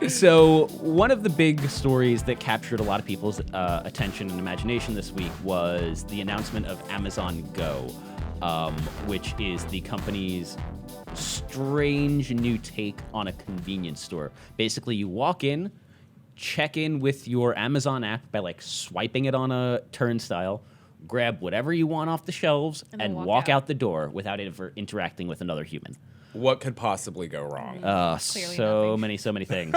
So one of the big stories that captured a lot of people's attention and imagination this week was the announcement of Amazon Go, which is the company's strange new take on a convenience store. Basically, you walk in, check in with your Amazon app by like swiping it on a turnstile, grab whatever you want off the shelves, And then and walk walk out. out the door without ever interacting with another human. What could possibly go wrong? Clearly So nothing. many things.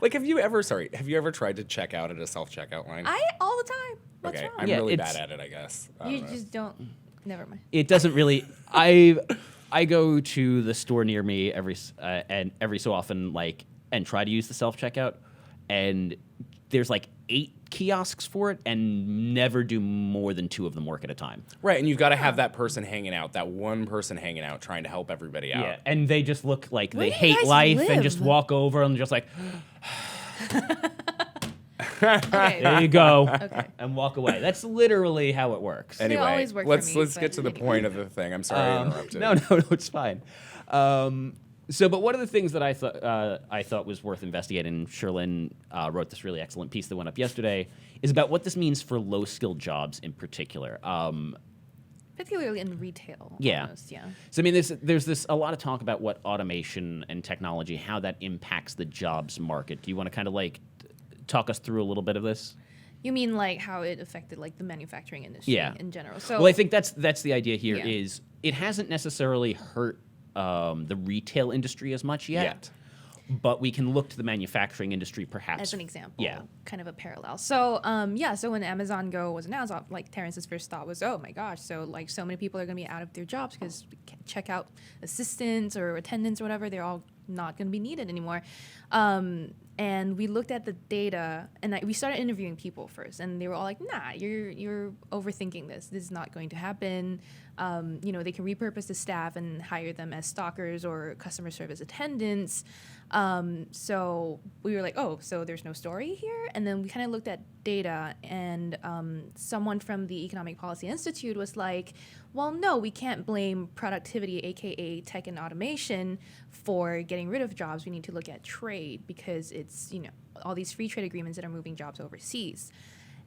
Like, have you ever tried to check out at a self-checkout line? All the time. What's Okay, wrong? I'm Yeah, really it's- bad at it, I guess. I You don't know. just don't. Never mind. It doesn't really. I go to the store near me every so often, like, and try to use the self checkout, and there's like 8 kiosks for it, and never do more than 2 of them work at a time. Right, and you've got to have that person hanging out, that one person hanging out, trying to help everybody out. Yeah, and they just look like Where they do you hate guys life and live? just walk over and just like, Okay. there you go, Okay. and walk away. That's literally how it works. Anyway, always work for let's me, get but to the anyway. point of the thing. I'm sorry I interrupted. No, it's fine. But one of the things that I thought was worth investigating, Sherlyn wrote this really excellent piece that went up yesterday, is about what this means for low-skilled jobs in particular. Particularly in retail. Yeah. Almost, yeah. So I mean, there's a lot of talk about what automation and technology, how that impacts the jobs market. Do you want to kind of like talk us through a little bit of this? You mean like how it affected like the manufacturing industry in general? So well, I think that's the idea here. Yeah. Is it hasn't necessarily hurt the retail industry as much yet. But we can look to the manufacturing industry perhaps as an example, Yeah. kind of a parallel. So, so when Amazon Go was announced, like Terrence's first thought was, oh my gosh, so like so many people are going to be out of their jobs because checkout assistants or attendants or whatever, they're all not going to be needed anymore. And we looked at the data, and we started interviewing people first, and they were all like, nah, you're overthinking this. This is not going to happen. They can repurpose the staff and hire them as stalkers or customer service attendants. So we were like, oh, so there's no story here? And then we kind of looked at data, and someone from the Economic Policy Institute was like, well, no, we can't blame productivity, aka tech and automation, for getting rid of jobs. We need to look at trade because it's, all these free trade agreements that are moving jobs overseas.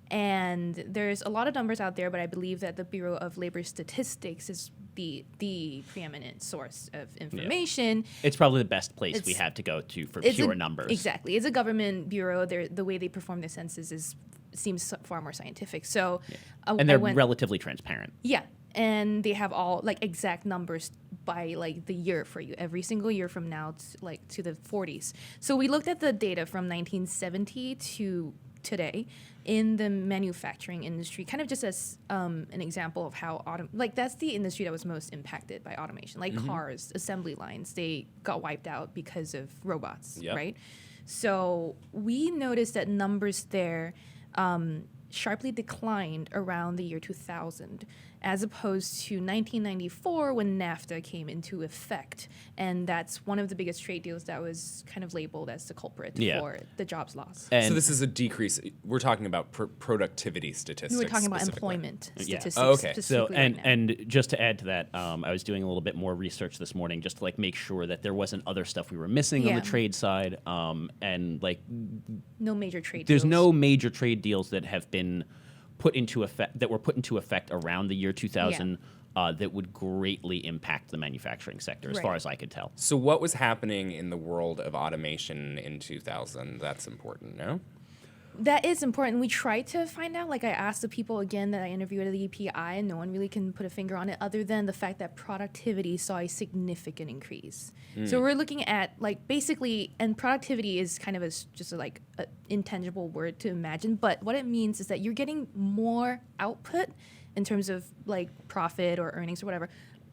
And there's a lot of numbers out there, but I believe that the Bureau of Labor Statistics is the preeminent source of information. It's probably the best place we have to go to for pure numbers. Exactly. It's a government bureau. The way they perform the census seems far more scientific. So, and they're relatively transparent. Yeah. And they have all like exact numbers by like the year for you, every single year from now to the 40s. So we looked at the data from 1970 to today in the manufacturing industry, kind of just as an example of how that's the industry that was most impacted by automation, like cars, assembly lines, they got wiped out because of robots, right? So we noticed that numbers there sharply declined around the year 2000, as opposed to 1994 when NAFTA came into effect. And that's one of the biggest trade deals that was kind of labeled as the culprit for the jobs loss. So this is a decrease. We're talking about productivity statistics. We're talking about employment statistics. Oh, okay. So and just to add to that, I was doing a little bit more research this morning just to like make sure that there wasn't other stuff we were missing on the trade side. And like no major trade there's deals. no major trade deals that have been put into effect around the year 2000 that would greatly impact the manufacturing sector, as far as I could tell. So what was happening in the world of automation in 2000? That's important, no? That is important. We tried to find out. Like I asked the people again that I interviewed at the EPI, and no one really can put a finger on it other than the fact that productivity saw a significant increase. So we're looking at like basically, and productivity is kind of just like an intangible word to imagine, but what it means is that you're getting more output in terms of like profit or earnings or whatever,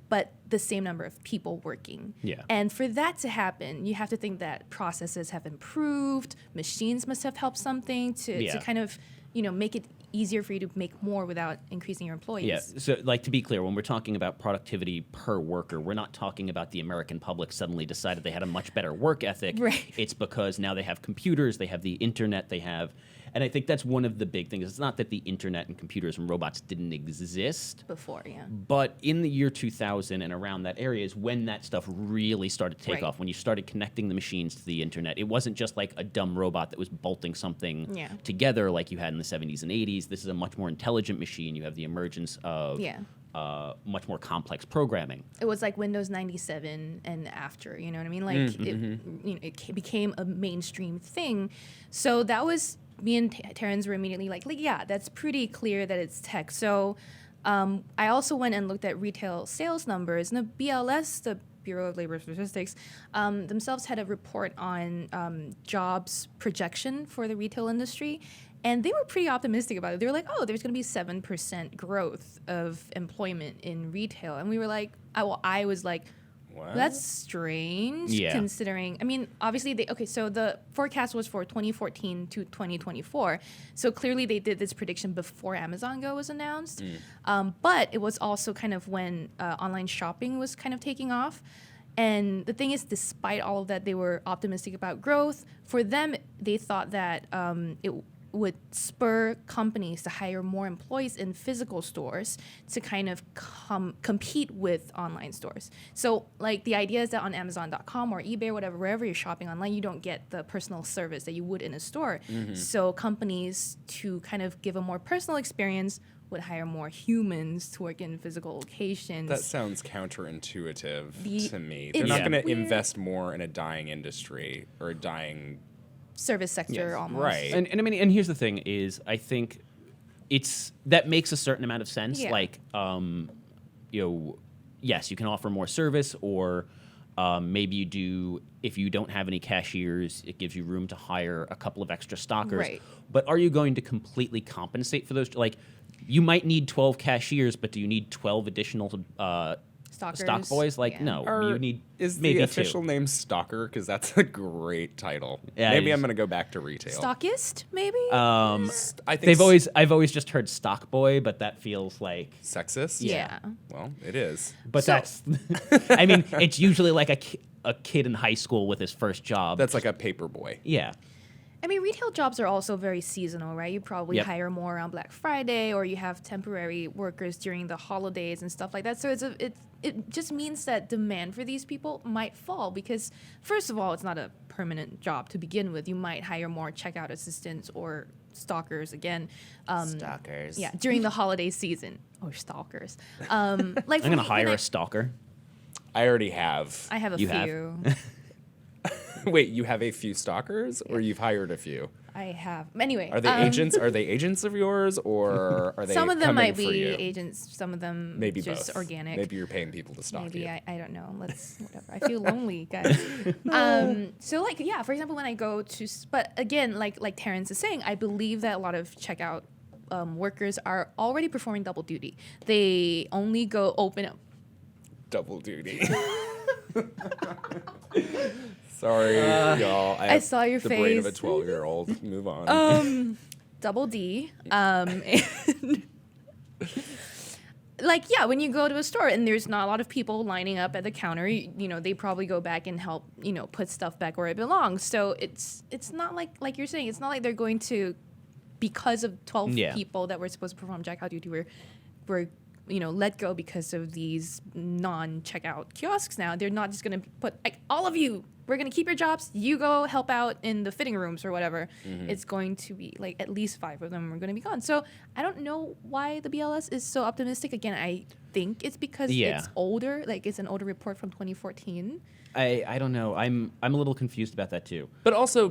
but the same number of people working. Yeah. And for that to happen, you have to think that processes have improved, machines must have helped something to kind of, make it easier for you to make more without increasing your employees. Yeah, so like to be clear, when we're talking about productivity per worker, we're not talking about the American public suddenly decided they had a much better work ethic. Right. It's because now they have computers, they have the internet, and I think that's one of the big things. It's not that the internet and computers and robots didn't exist Before, but in the year 2000 and around that area is when that stuff really started to take off, when you started connecting the machines to the internet. It wasn't just like a dumb robot that was bolting something together like you had in the 70s and 80s. This is a much more intelligent machine. You have the emergence of much more complex programming. It was like Windows 97 and after, you know what I mean? Like it became a mainstream thing. So that was, me and Terrence were immediately like, yeah, that's pretty clear that it's tech. So I also went and looked at retail sales numbers, and the BLS, the Bureau of Labor Statistics, themselves had a report on jobs projection for the retail industry. And they were pretty optimistic about it. They were like, oh, there's going to be 7% growth of employment in retail. And we were like, I was like, well, that's strange considering, I mean, obviously so the forecast was for 2014 to 2024. So clearly they did this prediction before Amazon Go was announced. But it was also kind of when online shopping was kind of taking off. And the thing is, despite all of that, they were optimistic about growth. For them, they thought that it would spur companies to hire more employees in physical stores to kind of compete with online stores. So like the idea is that on Amazon.com or eBay or whatever, wherever you're shopping online, you don't get the personal service that you would in a store. So companies, to kind of give a more personal experience, would hire more humans to work in physical locations. That sounds counterintuitive to me. They're not going to invest more in a dying industry or a dying service sector almost. Right. And I mean, and here's the thing: is I think that makes a certain amount of sense. Yeah. Like, yes, you can offer more service, or maybe you do. If you don't have any cashiers, it gives you room to hire a couple of extra stockers. Right. But are you going to completely compensate for those? Like, you might need 12 cashiers, but do you need 12 additional stock Stalkers. boys? Like, Yeah. no, you need Is maybe the official two. name Stalker? Because that's a great title. Yeah, Maybe it I'm is. going to go back to retail. Stockist, maybe? I think I've always just heard stock boy, but that feels like. sexist. yeah. Well, it is. But So- that's, I mean, it's usually like a kid in high school with his first job. That's like a paper boy. Yeah. I mean, retail jobs are also very seasonal, right? You probably Yep. hire more around Black Friday, or you have temporary workers during the holidays and stuff like that. So it just means that demand for these people might fall because, first of all, it's not a permanent job to begin with. You might hire more checkout assistants or stalkers again. Stalkers. Yeah, during the holiday season. Or stalkers. Like I'm going to hire a stalker. I already have. I have a You few. have? Wait, you have a few stalkers, or you've hired a few? I have. Anyway. Are they agents? Are they agents of yours, or are they? Some of them coming might for be you? agents. Some of them Maybe just both. organic. Maybe you're paying people to stalk Maybe you. I don't know. Let's whatever. I feel lonely, guys. So like yeah, for example, when I go to, but again, like Terrence is saying, I believe that a lot of checkout workers are already performing double duty. They only go open up. Double duty. Sorry, y'all. I saw your the brain of a face. 12-year-old. Move on. Double D. And like yeah, when you go to a store and there's not a lot of people lining up at the counter, you know, they probably go back and help, you know, put stuff back where it belongs. So it's not like you're saying, it's not like they're going to, because of 12 Yeah. people that were supposed to perform checkout duty were you know, let go because of these non-checkout kiosks now. They're not just going to put, like, all of you, we're going to keep your jobs. You go help out in the fitting rooms or whatever. It's going to be, like, at least 5 of them are going to be gone. So I don't know why the BLS is so optimistic. Again, I think it's because Yeah. it's older. Like, it's an older report from 2014. I don't know. I'm a little confused about that too. But also,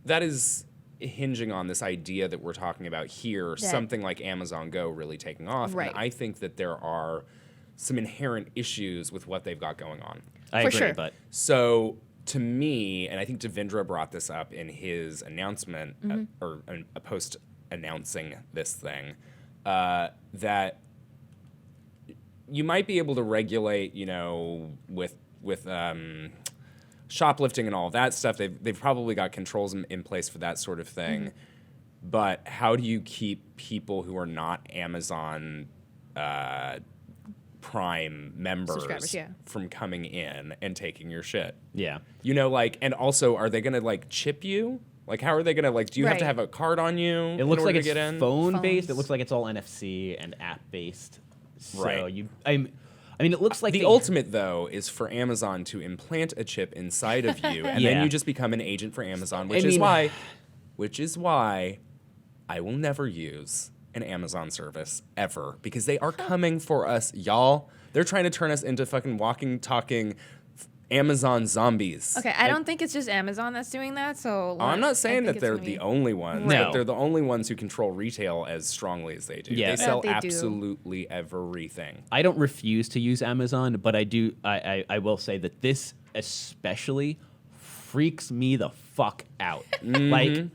that is hinging on this idea that we're talking about here, something like Amazon Go really taking off. Right. And I think that there are some inherent issues with what they've got going on. I For agree, sure. but So to me, and I think Devendra brought this up in his announcement or a post announcing this thing, that you might be able to regulate, you know, with shoplifting and all of that stuff. They've probably got controls in place for that sort of thing. But how do you keep people who are not Amazon Prime members Subscribers, yeah. from coming in and taking your shit? yeah. You know, like, and also, are they gonna like chip you? Like, how are they gonna like? Do you have to Right. have a card on you? It looks in order like to it's get in? phone based. It Phones. looks like it's all NFC and app based. So Right. I mean, it looks like The they- ultimate, though, is for Amazon to implant a chip inside of you, and then Yeah. you just become an agent for Amazon, I mean- which is why I will never use an Amazon service ever, because they are coming for us, y'all. They're trying to turn us into fucking walking, talking Amazon zombies. Okay, I don't think it's just Amazon that's doing that. So Oh, I'm not saying I that think they're it's the gonna only ones, No. but they're the only ones who control retail as strongly as they do. Yeah. They sell They do. absolutely everything. I don't refuse to use Amazon, but I do. I will say that this especially freaks me the fuck out. Like,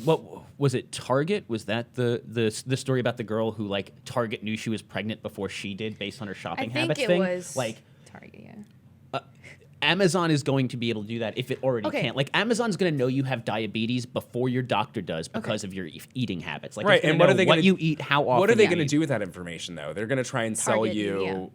what was it? Target? Was that the story about the girl who like Target knew she was pregnant before she did based on her I shopping think habits it thing? was Like, Target. Yeah. Amazon is going to be able to do that if it already Okay. can't. Like, Amazon's going to know you have diabetes before your doctor does because of your eating habits. Like, Right, it's gonna and what know are they what gonna- you eat, how often. What are they you going to eat. do with that information, though? They're going to try and sell Target, you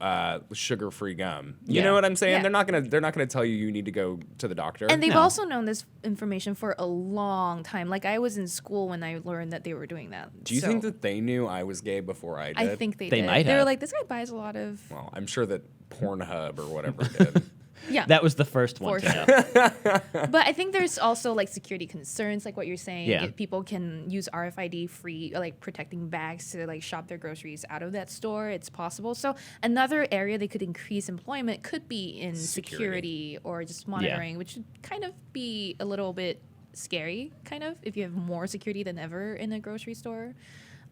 sugar-free gum. You Yeah. know what I'm saying? Yeah. They're not gonna tell you need to go to the doctor. And they've No. also known this information for a long time. Like I was in school when I learned that they were doing that. Do you So think that they knew I was gay before I did? I think they They did. might They were have. like, this guy buys a lot of. Well, I'm sure that Pornhub or whatever did. Yeah. That was the first one For to know. But I think there's also like security concerns, like what you're saying. Yeah. People can use RFID free, like protecting bags to like shop their groceries out of that store. It's possible. So another area they could increase employment could be in security or just monitoring, which would kind of be a little bit scary, kind of, if you have more security than ever in a grocery store.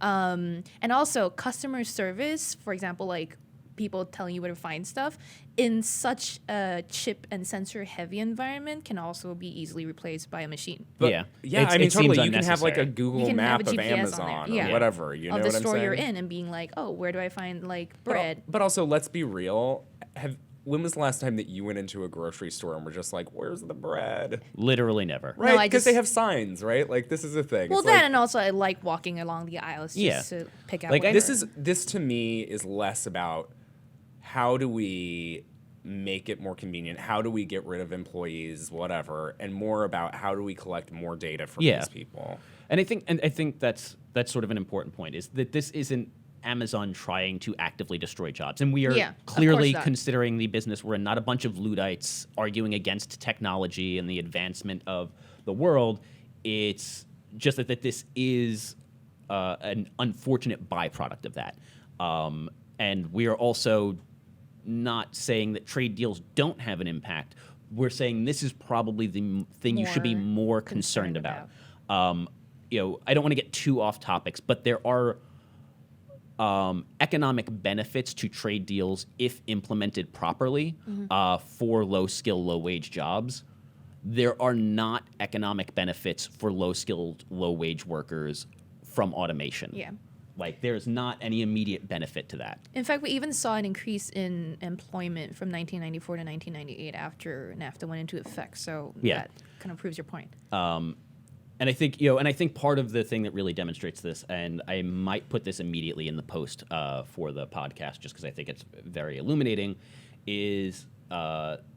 And also customer service, for example, like people telling you where to find stuff in such a chip and sensor heavy environment can also be easily replaced by a machine. But, Yeah. I mean, it seems totally. You can have like a unnecessary. Google You can map have a of GPS on Amazon there. or Yeah. whatever. You know Of the what I'm store saying? you're in and being like, oh, where do I find like But al- bread? But also, let's be real. When was the last time that you went into a grocery store and were just like, "Where's the bread?" Literally never. Right? I Because they just- have signs, right? Like this is a thing. Well, It's that like, and also I like walking along the aisles just to pick out. Like, whatever. this to me is less about how do we make it more convenient, how do we get rid of employees, whatever, and more about how do we collect more data from these people. And I think that's sort of an important point, is that this isn't Amazon trying to actively destroy jobs. And we are Yeah, of clearly course not. considering the business we're in, not a bunch of Luddites arguing against technology and the advancement of the world. It's just that this is an unfortunate byproduct of that. And we are also not saying that trade deals don't have an impact. We're saying this is probably the thing you should be more concerned about. I don't want to get too off topics, but there are economic benefits to trade deals if implemented properly for low-skill, low-wage jobs. There are not economic benefits for low-skilled, low-wage workers from automation. Yeah. Like, there's not any immediate benefit to that. In fact, we even saw an increase in employment from 1994 to 1998 after NAFTA went into effect. So that kind of proves your point. And I think part of the thing that really demonstrates this, and I might put this immediately in the post for the podcast, just because I think it's very illuminating, is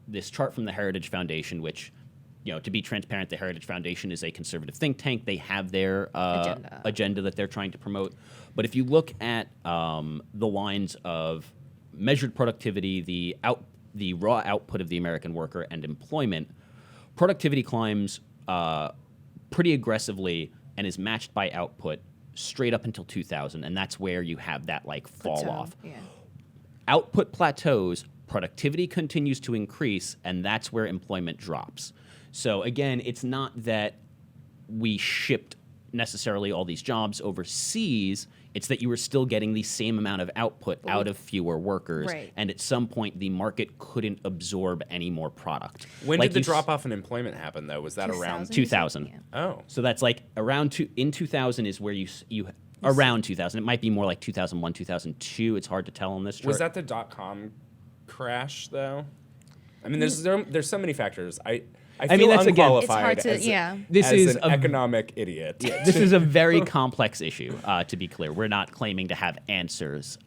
this chart from the Heritage Foundation, which, to be transparent, the Heritage Foundation is a conservative think tank. They have their agenda that they're trying to promote. But if you look at the lines of measured productivity, the raw output of the American worker, and employment, productivity climbs pretty aggressively and is matched by output straight up until 2000, and that's where you have that fall off. Yeah. Output plateaus, productivity continues to increase, and that's where employment drops. So again, it's not that we shipped necessarily all these jobs overseas. It's that you were still getting the same amount of output out of fewer workers. Right. And at some point, the market couldn't absorb any more product. When did the drop-off in employment happen, though? Was that around 2000? Yeah. Oh. So that's in 2000 is where you around 2000. It might be more like 2001, 2002. It's hard to tell on this chart. Was that the dot-com crash, though? I mean, there's so many factors. I feel that's, again, unqualified it's hard to, This as is an a- economic idiot. This is a very complex issue, to be clear. We're not claiming to have answers.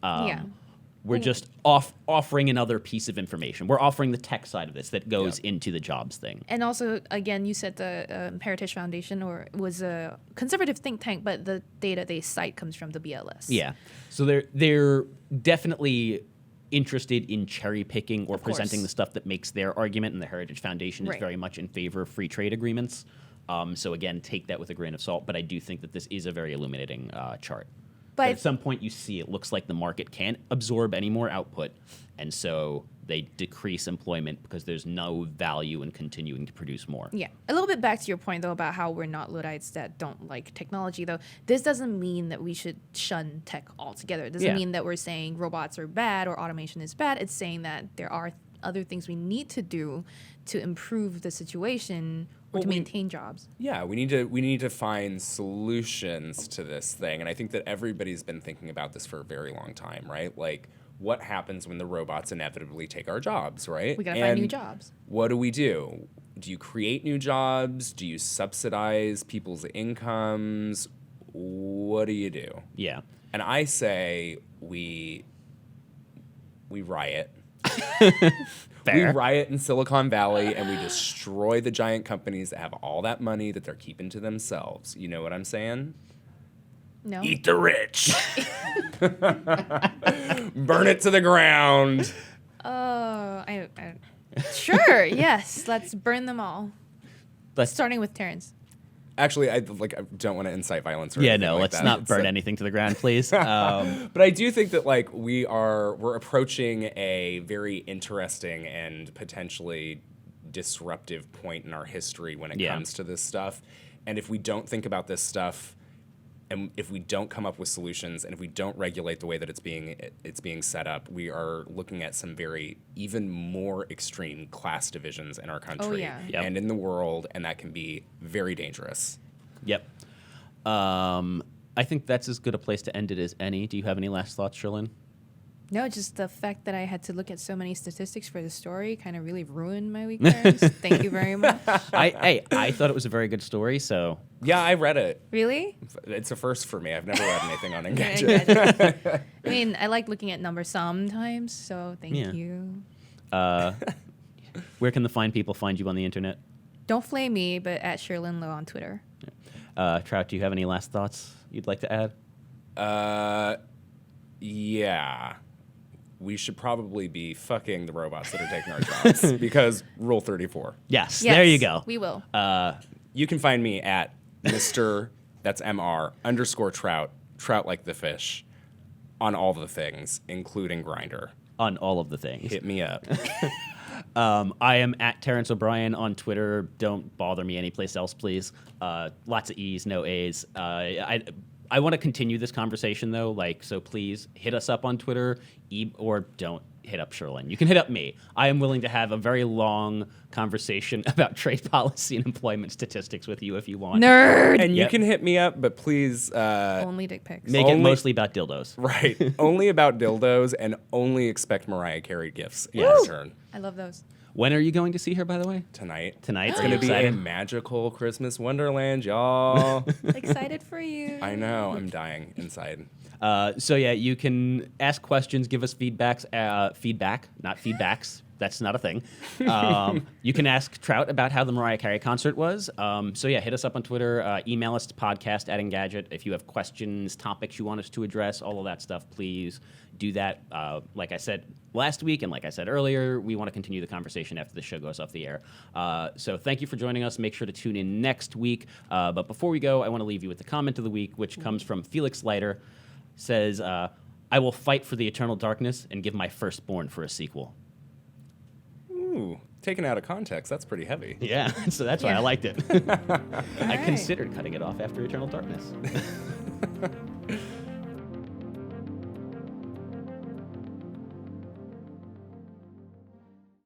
We're just offering another piece of information. We're offering the tech side of this that goes into the jobs thing. And also, again, you said the Heritage Foundation was a conservative think tank, but the data they cite comes from the BLS. Yeah. So they're definitely interested in cherry picking or presenting the stuff that makes their argument, and the Heritage Foundation is very much in favor of free trade agreements. So again, take that with a grain of salt, but I do think that this is a very illuminating chart. But at some point you see it looks like the market can't absorb any more output, and so they decrease employment because there's no value in continuing to produce more. Yeah. A little bit back to your point, though, about how we're not Luddites that don't like technology, though. This doesn't mean that we should shun tech altogether. It doesn't mean that we're saying robots are bad or automation is bad. It's saying that there are other things we need to do to improve the situation or to maintain jobs. Yeah, we need to find solutions to this thing, and I think that everybody's been thinking about this for a very long time, right? Like, what happens when the robots inevitably take our jobs, right? We gotta find new jobs. What do we do? Do you create new jobs? Do you subsidize people's incomes? What do you do? Yeah. And I say we riot. We riot in Silicon Valley and we destroy the giant companies that have all that money that they're keeping to themselves. You know what I'm saying? No. Eat the rich. Burn it to the ground. I Sure. Yes. Let's burn them all. Let's Starting with Terrence. Actually, I don't want to incite violence. Or Yeah, anything no, like let's that. not burn anything to the ground, please. But I do think that like we're approaching a very interesting and potentially disruptive point in our history when it comes to this stuff. And if we don't think about this stuff, and if we don't come up with solutions, and if we don't regulate the way that it's being set up, we are looking at some very even more extreme class divisions in our country Yep. and in the world, and that can be very dangerous. Yep. I think that's as good a place to end it as any. Do you have any last thoughts, Sherlyn? No, just the fact that I had to look at so many statistics for the story kind of really ruined my week, Terrence. Thank you very much. I thought it was a very good story, so Yeah, I read it. Really? It's a first for me. I've never read anything on Engadget. I mean, I like looking at numbers sometimes, so thank Yeah. you. where can the fine people find you on the internet? Don't flame me, but at Sherlyn Low on Twitter. Trout, do you have any last thoughts you'd like to add? Yeah. We should probably be fucking the robots that are taking our jobs because Rule 34. Yes, Yes, there you go. We will. You can find me at Mr. that's MR _Trout, Trout like the fish, on all the things, including Grinder. On all of the things. Hit me up. I am at Terrence O'Brien on Twitter. Don't bother me anyplace else, please. Lots of E's, no A's. I want to continue this conversation, though. So please hit us up on Twitter, or don't hit up Sherlyn. You can hit up me. I am willing to have a very long conversation about trade policy and employment statistics with you if you want. Nerd! And you Yep. can hit me up, but please... Only dick pics. Make it Only- mostly about dildos. right. Only about dildos, and only expect Mariah Carey gifts in Yes. return. I love those. When are you going to see her, by the way? Tonight. Tonight? It's Are going you to be a excited? magical Christmas wonderland, y'all. Excited for you. I know. I'm dying inside. So yeah, you can ask questions, give us feedback, not feedbacks. That's not a thing. You can ask Trout about how the Mariah Carey concert was. So yeah, hit us up on Twitter. Email us to podcast@Engadget. If you have questions, topics you want us to address, all of that stuff, please do that. Like I said last week and like I said earlier, we want to continue the conversation after the show goes off the air. So thank you for joining us. Make sure to tune in next week. But before we go, I want to leave you with the comment of the week, which comes from Felix Leiter. Says, I will fight for the eternal darkness and give my firstborn for a sequel. Ooh, taken out of context, that's pretty heavy. Yeah, so that's why I Yeah. liked it. I right. considered cutting it off after Eternal Darkness.